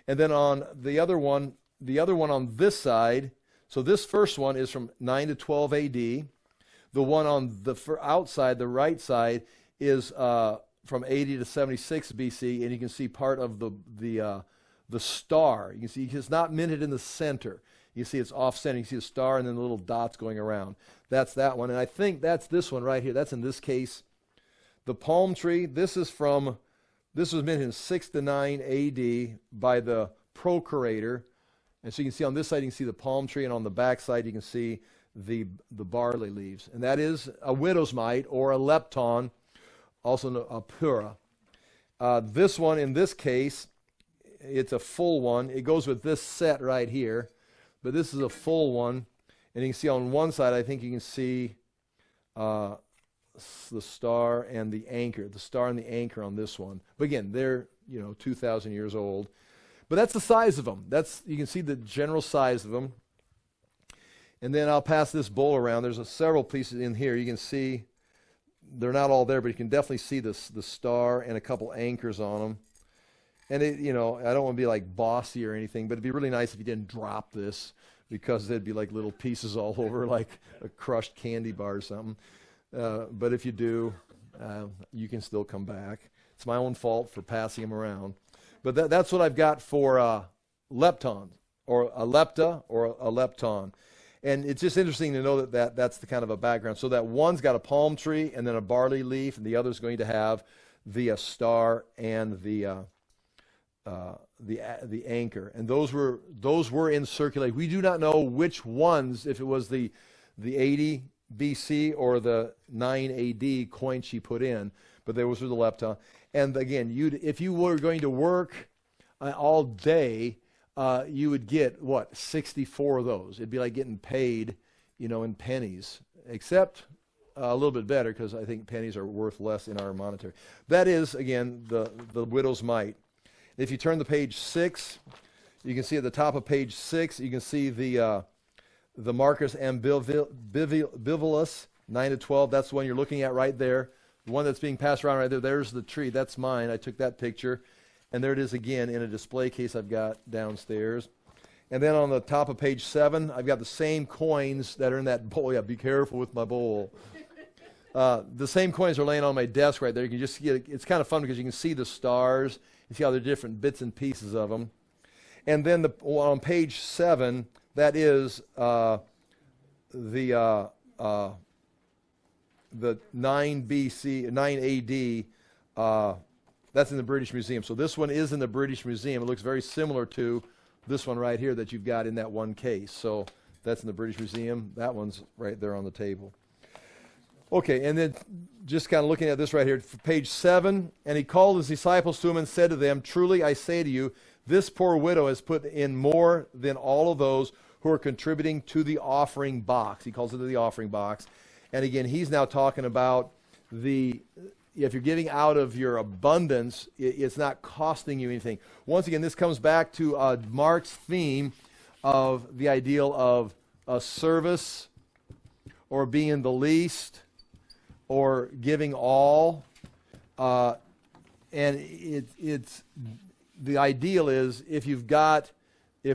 And then on the other one on this side, so this first one is from 9 to 12 AD. The one on the outside, the right side, is from 80 to 76 BC. And you can see part of the star. You can see it's not minted in the center. You see it's off-center. You see a star and then the little dots going around. That's that one. And I think that's this one right here. That's in this case. The palm tree, this was minted in 6 to 9 AD by the procurator. And so you can see on this side, you can see the palm tree. And on the back side, you can see the barley leaves. And that is a widow's mite or a lepton, also a pura. This one, in this case, it's a full one. It goes with this set right here. But this is a full one. And you can see on one side, I think you can see the star and the anchor. The star and the anchor on this one. But again, they're 2,000 years old. But that's the size of them. You can see the general size of them. And then I'll pass this bowl around. There's several pieces in here. You can see they're not all there, but you can definitely see the star and a couple anchors on them. And I don't want to be like bossy or anything, but it'd be really nice if you didn't drop this, because there'd be like little pieces all over, like a crushed candy bar or something. But if you do, you can still come back. It's my own fault for passing them around. But that's what I've got for lepton, or a lepta, or a lepton. And it's just interesting to know that's the kind of a background. So that one's got a palm tree and then a barley leaf, and the other's going to have the star and the anchor. And those were in circulation. We do not know which ones, if it was the 80 BC or the 9 AD coin she put in, but those were the lepton. And again, if you were going to work all day, you would get, 64 of those. It'd be like getting paid, in pennies, except a little bit better, because I think pennies are worth less in our monetary. That is, again, the widow's mite. If you turn to page 6, you can see at the top of page 6, you can see the Marcus Ambivalus, 9-12. That's the one you're looking at right there. The one that's being passed around right there, there's the tree. That's mine. I took that picture. And there it is again in a display case I've got downstairs. And then on the top of page 7, I've got the same coins that are in that bowl. Yeah, be careful with my bowl. The same coins are laying on my desk right there. You can just see it. It's kind of fun because you can see the stars. You see how they're different bits and pieces of them. And then on page 7, that is the 9 BC, 9 AD. That's in the British Museum. So this one is in the British Museum. It looks very similar to this one right here that you've got in that one case. So that's in the British Museum. That one's right there on the table. Okay, and then just kind of looking at this right here, page 7, and he called his disciples to him and said to them, "Truly I say to you, this poor widow has put in more than all of those who are contributing to the offering box." He calls it the offering box. And again, he's now talking about if you're giving out of your abundance, it's not costing you anything. Once again, this comes back to Mark's theme of the ideal of a service, or being the least, or giving all. And it's the ideal is if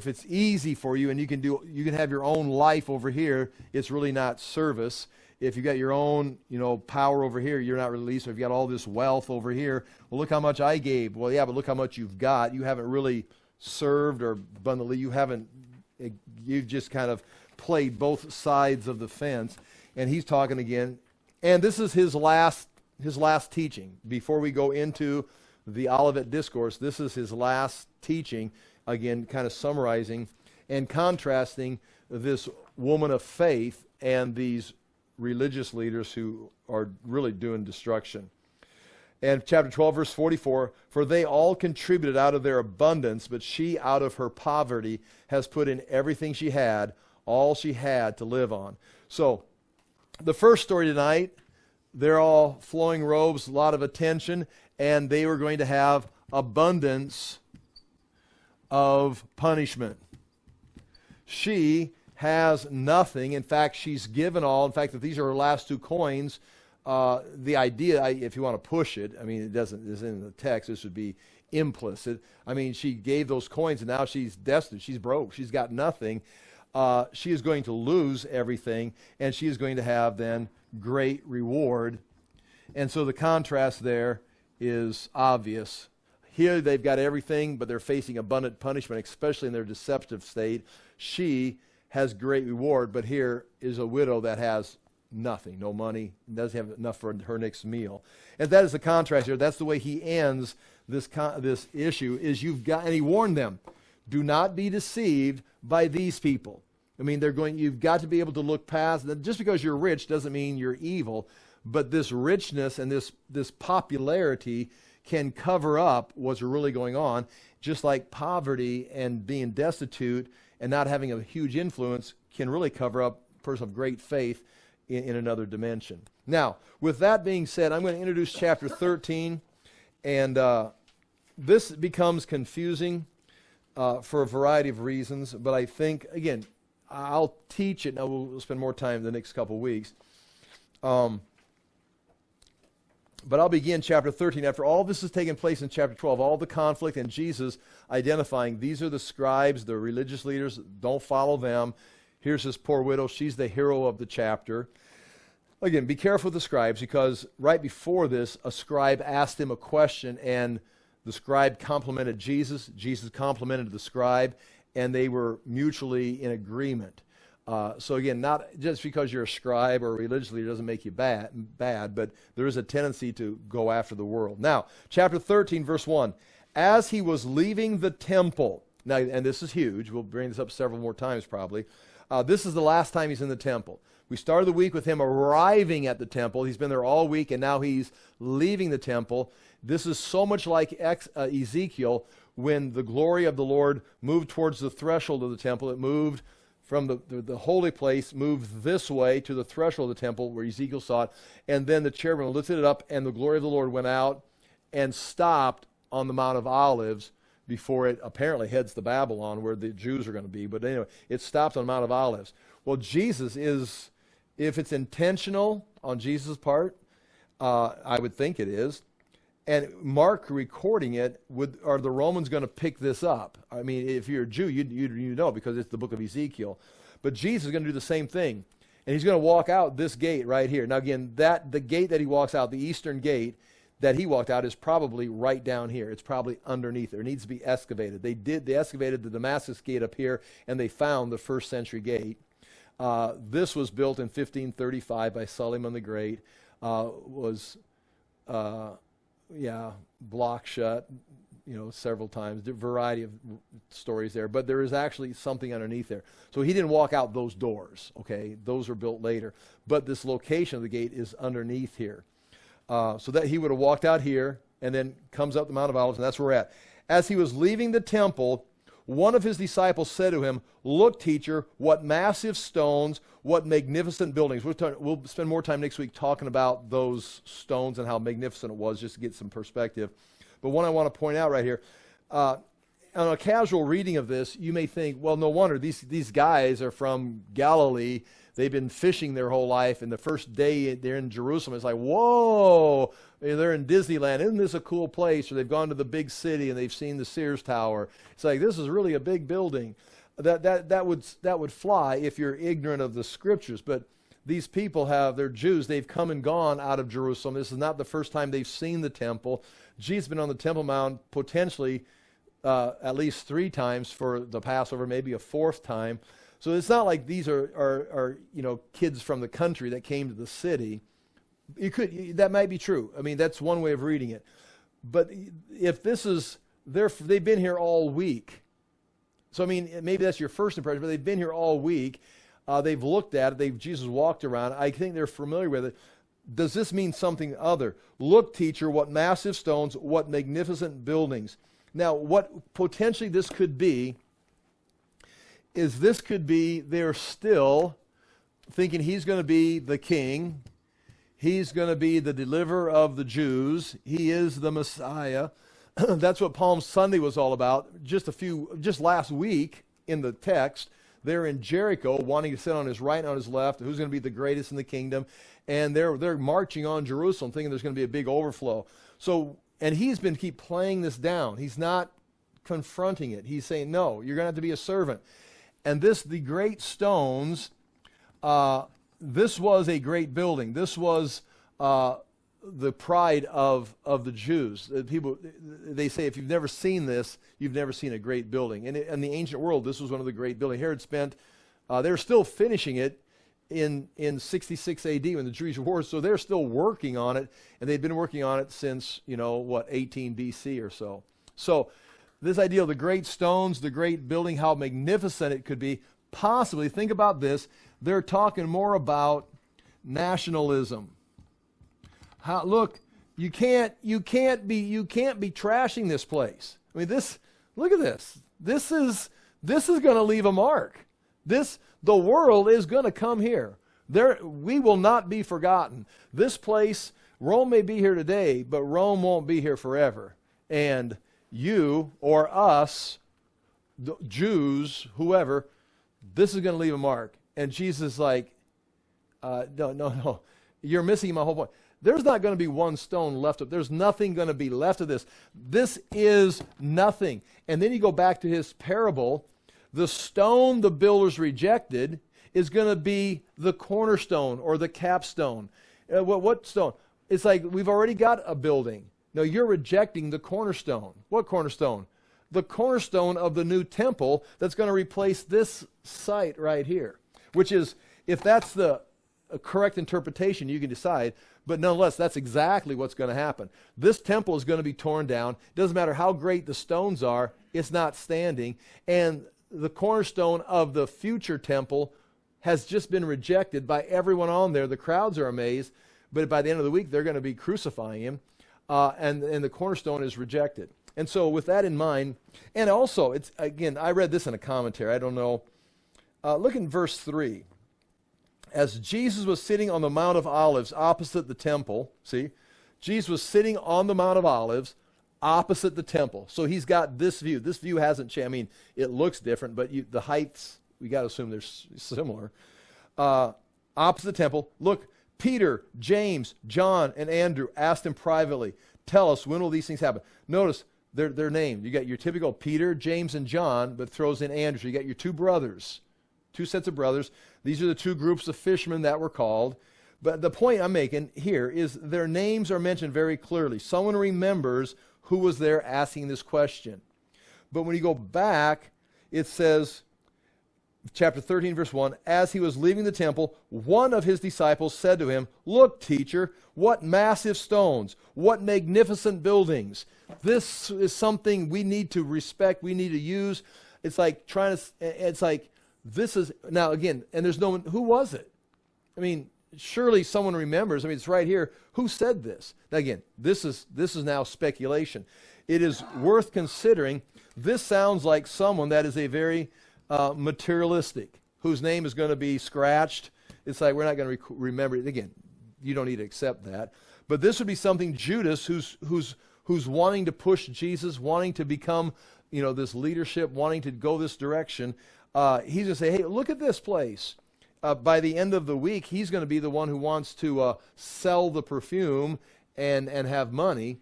it's easy for you and you can have your own life over here, it's really not service. If you got your own, power over here, you're not released. Or if you got all this wealth over here, well, look how much I gave. Well, yeah, but look how much you've got. You haven't really served or abundantly. You've just kind of played both sides of the fence. And he's talking again. And this is his last teaching. Before we go into the Olivet Discourse, this is his last teaching. Again, kind of summarizing and contrasting this woman of faith and these religious leaders who are really doing destruction. And chapter 12, verse 44, "For they all contributed out of their abundance, but she out of her poverty has put in everything she had, all she had to live on." So, the first story tonight, they're all flowing robes, a lot of attention, and they were going to have abundance of punishment. She has nothing. In fact, she's given all. In fact, if these are her last 2 coins, the idea, if you want to push it, it isn't in the text, this would be implicit. She gave those coins and now she's destitute. She's broke. She's got nothing. She is going to lose everything, and she is going to have then great reward. And so the contrast there is obvious. Here they've got everything, but they're facing abundant punishment, especially in their deceptive state. She has great reward, but here is a widow that has nothing, no money, doesn't have enough for her next meal. And that is the contrast here. That's the way he ends this issue, is and he warned them, do not be deceived by these people. You've got to be able to look past, just because you're rich doesn't mean you're evil, but this richness and this popularity can cover up what's really going on, just like poverty and being destitute and not having a huge influence can really cover up a person of great faith in another dimension. Now, with that being said, I'm going to introduce chapter 13, and this becomes confusing for a variety of reasons, but I think, again, I'll teach it, and we'll spend more time the next couple weeks. But I'll begin chapter 13. After all this has taken place in chapter 12, all the conflict and Jesus identifying, these are the scribes, the religious leaders, don't follow them. Here's this poor widow. She's the hero of the chapter. Again, be careful with the scribes, because right before this, a scribe asked him a question, and the scribe complimented Jesus. Jesus complimented the scribe, and they were mutually in agreement. So again, not just because you're a scribe or a religious leader doesn't make you bad, but there is a tendency to go after the world. Now, chapter 13, verse 1. As he was leaving the temple, now, and this is huge, we'll bring this up several more times probably. This is the last time he's in the temple. We started the week with him arriving at the temple. He's been there all week, and now he's leaving the temple. This is so much like Ezekiel, when the glory of the Lord moved towards the threshold of the temple. It moved from the holy place, moved this way to the threshold of the temple where Ezekiel saw it, and then the cherubim lifted it up, and the glory of the Lord went out and stopped on the Mount of Olives before it apparently heads to Babylon, where the Jews are going to be. But anyway, it stopped on the Mount of Olives. Well, Jesus is, if it's intentional on Jesus' part, I would think it is, and Mark recording it, are the Romans going to pick this up? I mean, if you're a Jew, you know, because it's the book of Ezekiel. But Jesus is going to do the same thing. And he's going to walk out this gate right here. Now again, the gate that he walks out, the eastern gate that he walked out, is probably right down here. It's probably underneath there. It needs to be excavated. They excavated the Damascus gate up here, and they found the first century gate. This was built in 1535 by Suleiman the Great. Block shut, several times. A variety of stories there, but there is actually something underneath there. So he didn't walk out those doors, okay? Those were built later. But this location of the gate is underneath here. So that he would have walked out here and then comes up the Mount of Olives, and that's where we're at. As he was leaving the temple, one of his disciples said to him, "Look, teacher, what massive stones, what magnificent buildings." We'll spend more time next week talking about those stones and how magnificent it was, just to get some perspective. But one I want to point out right here, on a casual reading of this, you may think, well, no wonder, these guys are from Galilee. They've been fishing their whole life, and the first day they're in Jerusalem, it's like, whoa, they're in Disneyland. Isn't this a cool place? Or they've gone to the big city and they've seen the Sears Tower. It's like, this is really a big building. That would fly if you're ignorant of the scriptures. But these people they're Jews. They've come and gone out of Jerusalem. This is not the first time they've seen the temple. Jesus has been on the Temple Mount potentially at least 3 times for the Passover, maybe a 4th time. So it's not like these are kids from the country that came to the city. That might be true. I mean, that's one way of reading it. But if this is, they've been here all week. So I mean, maybe that's your first impression, but they've been here all week. They've looked at it. Jesus walked around. I think they're familiar with it. Does this mean something other? Look, teacher, what massive stones, what magnificent buildings. Now, what potentially this could be is they're still thinking he's going to be the king. He's going to be the deliverer of the Jews. He is the Messiah. That's what Palm Sunday was all about. Just last week in the text, they're in Jericho wanting to sit on his right and on his left. Who's going to be the greatest in the kingdom? And they're marching on Jerusalem thinking there's going to be a big overflow. So, and he's been keep playing this down. He's not confronting it. He's saying, no, you're going to have to be a servant. And the great stones, this was a great building. This was the pride of the Jews. People, they say, if you've never seen this, you've never seen a great building. And in the ancient world, this was one of the great buildings. Herod spent, they're still finishing it in 66 AD when the Jewish war, so they're still working on it, and they've been working on it since, 18 BC or so. So this idea of the great stones, the great building, how magnificent it could be, possibly, think about this, they're talking more about nationalism. Look, you can't be trashing this place. I mean, look at this. This is going to leave a mark. The world is going to come here. We will not be forgotten. This place, Rome may be here today, but Rome won't be here forever. And you or us, the Jews, whoever, this is going to leave a mark. And Jesus is like, no. You're missing my whole point. There's not going to be one stone left of. There's nothing going to be left of this. This is nothing. And then you go back to his parable. The stone the builders rejected is going to be the cornerstone or the capstone. What stone? It's like we've already got a building. No, you're rejecting the cornerstone. What cornerstone? The cornerstone of the new temple that's going to replace this site right here. Which is, if that's the correct interpretation, you can decide. But nonetheless, that's exactly what's going to happen. This temple is going to be torn down. It doesn't matter how great the stones are, it's not standing. And the cornerstone of the future temple has just been rejected by everyone on there. The crowds are amazed, but by the end of the week, they're going to be crucifying him, and the cornerstone is rejected. And so with that in mind, and also, it's again, I read this in a commentary. I don't know. Look in verse 3. As Jesus was sitting on the Mount of Olives opposite the temple, see? Jesus was sitting on the Mount of Olives opposite the temple. So he's got this view. This view hasn't changed. I mean, it looks different, but the heights, we got to assume they're similar. Opposite the temple. Look, Peter, James, John, and Andrew asked him privately, tell us, when will these things happen? Notice they're named. You got your typical Peter, James, and John, but throws in Andrew. So you got your two brothers, two sets of brothers. These are the two groups of fishermen that were called. But the point I'm making here is their names are mentioned very clearly. Someone remembers who was there asking this question. But when you go back, it says, chapter 13, verse 1, as he was leaving the temple, one of his disciples said to him, look, teacher, what massive stones, what magnificent buildings. This is something we need to respect, we need to use. It's like this is, now again, and there's no one, who was it? I mean, surely someone remembers. I mean, it's right here. Who said this? Now again, this is now speculation. It is worth considering. This sounds like someone that is a very materialistic, whose name is going to be scratched. It's like we're not going to remember it. Again, you don't need to accept that. But this would be something Judas, who's wanting to push Jesus, wanting to become, this leadership, wanting to go this direction. He's going to say, hey, look at this place. By the end of the week, he's going to be the one who wants to sell the perfume and have money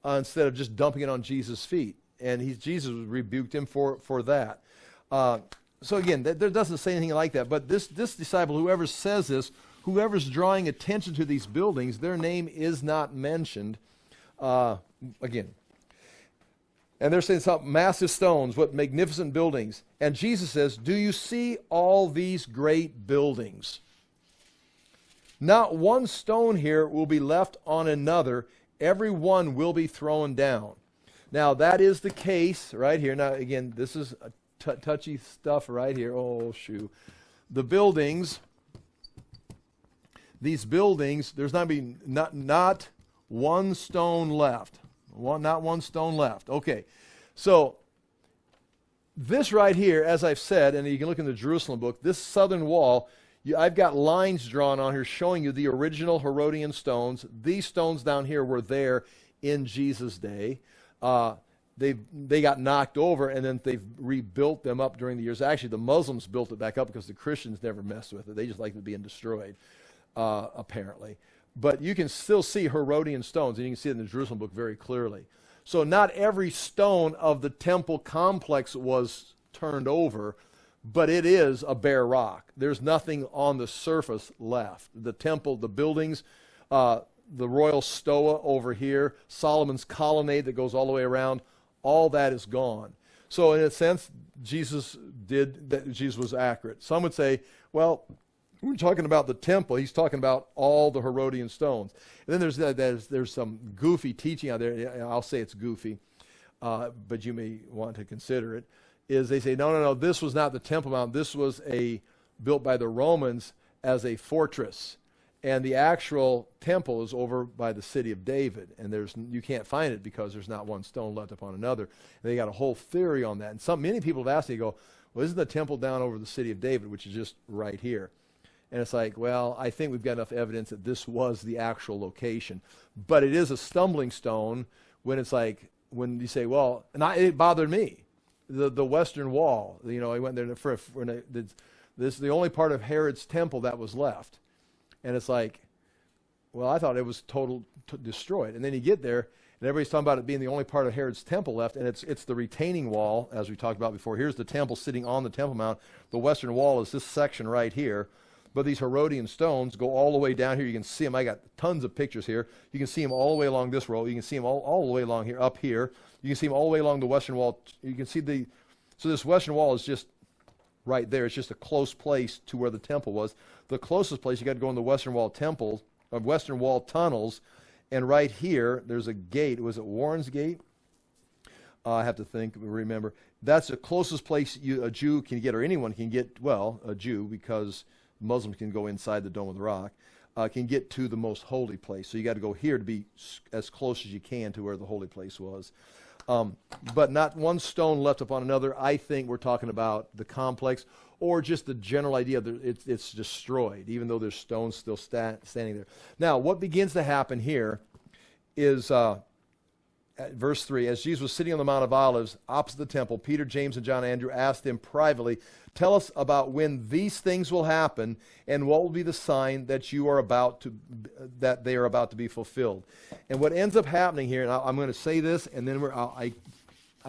instead of just dumping it on Jesus' feet. And Jesus rebuked him for that. So again, there doesn't say anything like that. But this disciple, whoever says this, whoever's drawing attention to these buildings, their name is not mentioned. Again. And they're saying some massive stones, what magnificent buildings. And Jesus says, do you see all these great buildings? Not one stone here will be left on another. Every one will be thrown down. Now, that is the case right here. Now, again, this is touchy stuff right here. Oh, shoo. The buildings, these buildings, there's not one stone left. Not one stone left. Okay, so this right here, as I've said, and you can look in the Jerusalem book, this southern wall, I've got lines drawn on here showing you the original Herodian stones. These stones down here were there in Jesus' day. They got knocked over, and then they've rebuilt them up during the years. Actually, the Muslims built it back up because the Christians never messed with it. They just liked it being destroyed, apparently. But you can still see Herodian stones, and you can see it in the Jerusalem book very clearly. So not every stone of the temple complex was turned over, but it is a bare rock. There's nothing on the surface left. The temple, the buildings, the royal stoa over here, Solomon's colonnade that goes all the way around, all that is gone. So in a sense, Jesus was accurate. Some would say, well, when we're talking about the temple, he's talking about all the Herodian stones. And then there's some goofy teaching out there. I'll say it's goofy, but you may want to consider it. Is they say, no, this was not the Temple Mount. This was built by the Romans as a fortress. And the actual temple is over by the city of David. And you can't find it because there's not one stone left upon another. And they got a whole theory on that. And many people have asked me, go, well, isn't the temple down over the city of David, which is just right here? And it's like, well, I think we've got enough evidence that this was the actual location. But it is a stumbling stone when it's like, when you say, well, and it bothered me. The Western Wall, you know, I went there this is the only part of Herod's temple that was left. And it's like, well, I thought it was destroyed. And then you get there, and everybody's talking about it being the only part of Herod's temple left, and it's the retaining wall, as we talked about before. Here's the temple sitting on the Temple Mount. The Western Wall is this section right here. But these Herodian stones go all the way down here. You can see them. I got tons of pictures here. You can see them all the way along this road. You can see them all the way along here, up here. You can see them all the way along the Western Wall. You can see so this Western Wall is just right there. It's just a close place to where the temple was. The closest place, you got to go in the Western Wall Western Wall tunnels. And right here, there's a gate. Was it Warren's Gate? I have to remember. That's the closest place a Jew can get, or anyone can get, well, a Jew, because Muslims can go inside the Dome of the Rock, can get to the most holy place. So you got to go here to be as close as you can to where the holy place was. But not one stone left upon another. I think we're talking about the complex, or just the general idea that it's destroyed, even though there's stones still standing there. Now, what begins to happen here is at verse 3, as Jesus was sitting on the Mount of Olives opposite the temple, Peter, James, and John and Andrew asked him privately, tell us about when these things will happen and what will be the sign that that they are about to be fulfilled. And what ends up happening here, and I'm going to say this, and then I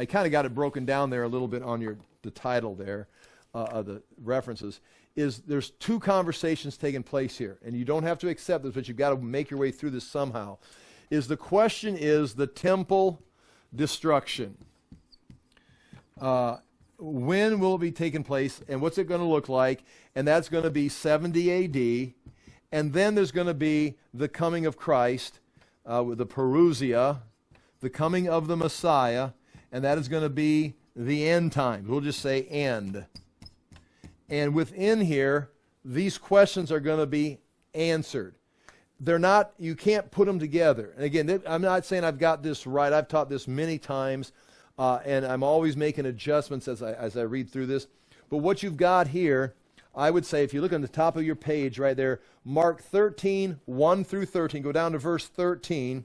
kind of got it broken down there a little bit on the title there, of the references, is there's two conversations taking place here. And you don't have to accept this, but you've got to make your way through this somehow. The question is the temple destruction. When will it be taking place, and what's it going to look like? And that's going to be 70 A.D., and then there's going to be the coming of Christ, with the Parousia, the coming of the Messiah, and that is going to be the end times. We'll just say end. And within here, these questions are going to be answered. They're not, you can't put them together. And again, I'm not saying I've got this right. I've taught this many times, and I'm always making adjustments as I read through this. But what you've got here, I would say, if you look on the top of your page right there, Mark 13, 1 through 13, go down to verse 13.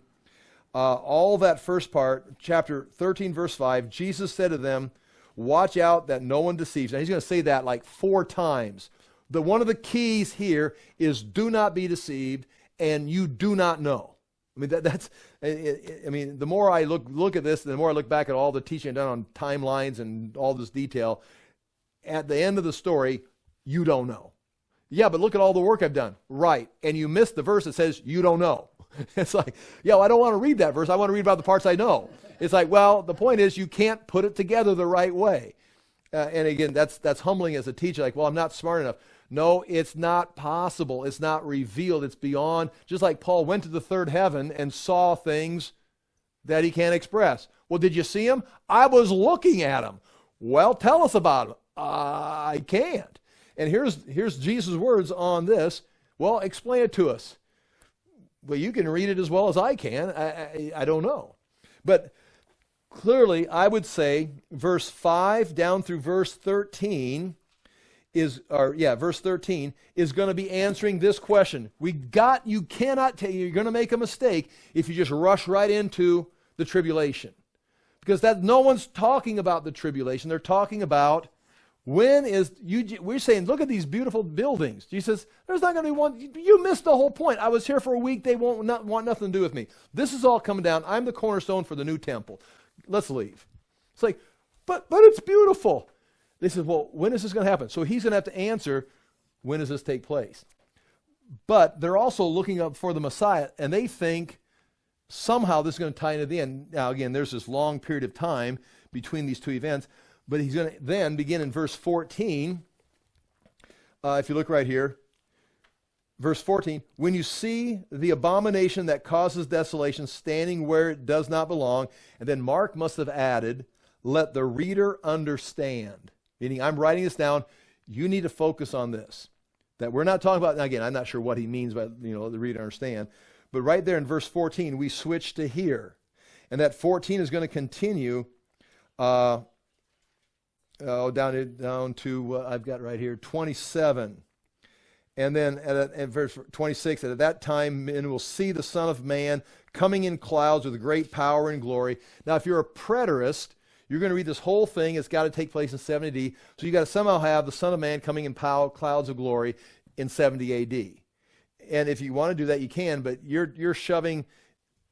All that first part, chapter 13, verse 5, Jesus said to them, watch out that no one deceives. Now, he's going to say that like 4 times. One of the keys here is do not be deceived, and you do not know. I mean, the more I look at this, the more I look back at all the teaching I've done on timelines and all this detail, at the end of the story, you don't know. Yeah, but look at all the work I've done. Right. And you missed the verse that says you don't know. It's like, yeah, well, I don't want to read that verse. I want to read about the parts I know. It's like, well, the point is you can't put it together the right way. And again, that's humbling as a teacher. Like, well, I'm not smart enough. No, it's not possible. It's not revealed. It's beyond. Just like Paul went to the third heaven and saw things that he can't express. Well, did you see them? I was looking at them. Well, tell us about them. I can't. And here's Jesus' words on this. Well, explain it to us. Well, you can read it as well as I can. I don't know. But clearly, I would say verse 5 down through verse 13 verse 13 is going to be answering this question. You cannot tell you're going to make a mistake if you just rush right into the tribulation. Because no one's talking about the tribulation. They're talking about we're saying, look at these beautiful buildings. Jesus says, there's not going to be one. You missed the whole point. I was here for a week. They won't want nothing to do with me. This is all coming down. I'm the cornerstone for the new temple. Let's leave. It's like, but it's beautiful. They said, well, when is this going to happen? So he's going to have to answer, when does this take place? But they're also looking up for the Messiah, and they think somehow this is going to tie into the end. Now, again, there's this long period of time between these two events, but he's going to then begin in verse 14. If you look right here, verse 14, when you see the abomination that causes desolation standing where it does not belong, and then Mark must have added, let the reader understand. Meaning, I'm writing this down. You need to focus on this. That we're not talking about, again, I'm not sure what he means by, the reader understand. But right there in verse 14, we switch to here. And that 14 is going to continue down to I've got right here, 27. And then at verse 26, at that time men will see the Son of Man coming in clouds with great power and glory. Now, if you're a preterist, you're going to read this whole thing. It's got to take place in 70 AD. So you got to somehow have the Son of Man coming in clouds of glory in 70 AD. And if you want to do that, you can, but you're shoving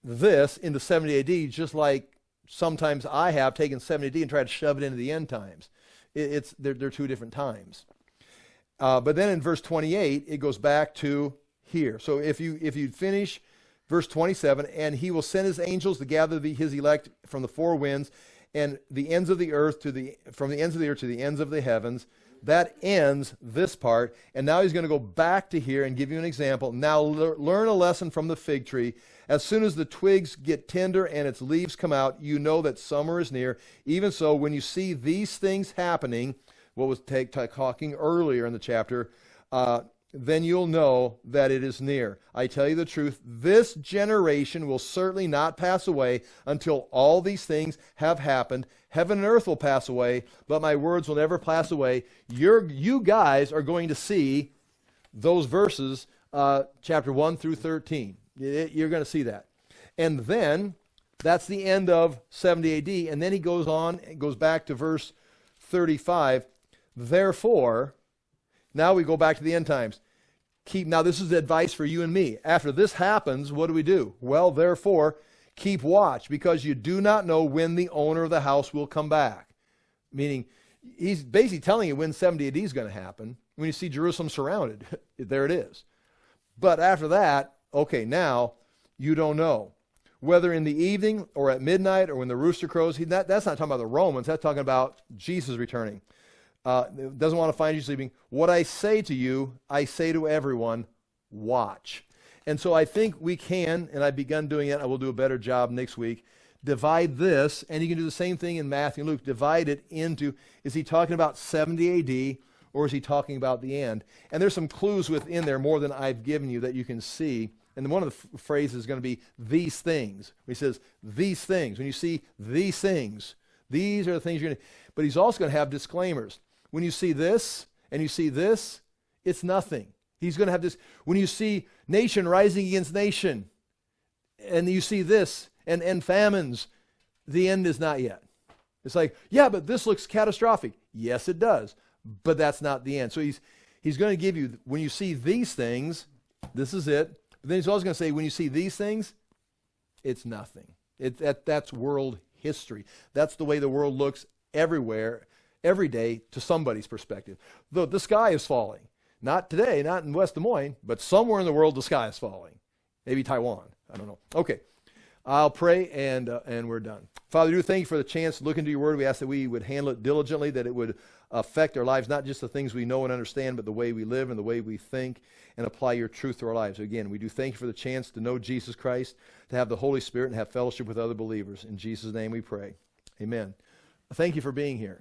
this into 70 AD just like sometimes I have taken 70 AD and tried to shove it into the end times. They're two different times. But then in verse 28, it goes back to here. So if you finish verse 27, and he will send his angels to gather his elect from the four winds and the ends of the earth from the ends of the earth to the ends of the heavens. That ends this part. And now he's going to go back to here and give you an example. Now learn a lesson from the fig tree. As soon as the twigs get tender and its leaves come out, you know that summer is near. Even so, when you see these things happening, what was talking earlier in the chapter, then you'll know that it is near. I tell you the truth, this generation will certainly not pass away until all these things have happened. Heaven and earth will pass away, but my words will never pass away. You guys are going to see those verses, chapter 1 through 13. You're going to see that. And then, that's the end of 70 AD, and then he goes on, goes back to verse 35. Therefore, now we go back to the end times. Now this is advice for you and me. After this happens, what do we do? Well, therefore, keep watch, because you do not know when the owner of the house will come back. Meaning, he's basically telling you when 70 AD is going to happen. When you see Jerusalem surrounded, there it is. But after that, okay, now you don't know. Whether in the evening or at midnight or when the rooster crows, that's not talking about the Romans, that's talking about Jesus returning. Doesn't want to find you sleeping. What I say to you, I say to everyone, watch. And so I think we can, and I've begun doing it, I will do a better job next week, divide this, and you can do the same thing in Matthew and Luke, divide it into, is he talking about 70 AD, or is he talking about the end? And there's some clues within there, more than I've given you, that you can see. And one of the phrases is going to be these things. He says, these things. When you see these things, these are the things you're going to, but he's also going to have disclaimers. When you see this and you see this, it's nothing. He's going to have this. When you see nation rising against nation and you see this and famines, the end is not yet. It's like, yeah, but this looks catastrophic. Yes, it does. But that's not the end. So he's going to give you, when you see these things, this is it. But then he's also going to say, when you see these things, it's nothing. That's world history. That's the way the world looks everywhere, every day, to somebody's perspective. The sky is falling. Not today, not in West Des Moines, but somewhere in the world the sky is falling. Maybe Taiwan. I don't know. Okay. I'll pray and we're done. Father, do thank you for the chance to look into your word. We ask that we would handle it diligently, that it would affect our lives, not just the things we know and understand, but the way we live and the way we think, and apply your truth to our lives. Again, we do thank you for the chance to know Jesus Christ, to have the Holy Spirit, and have fellowship with other believers. In Jesus' name we pray. Amen. Thank you for being here.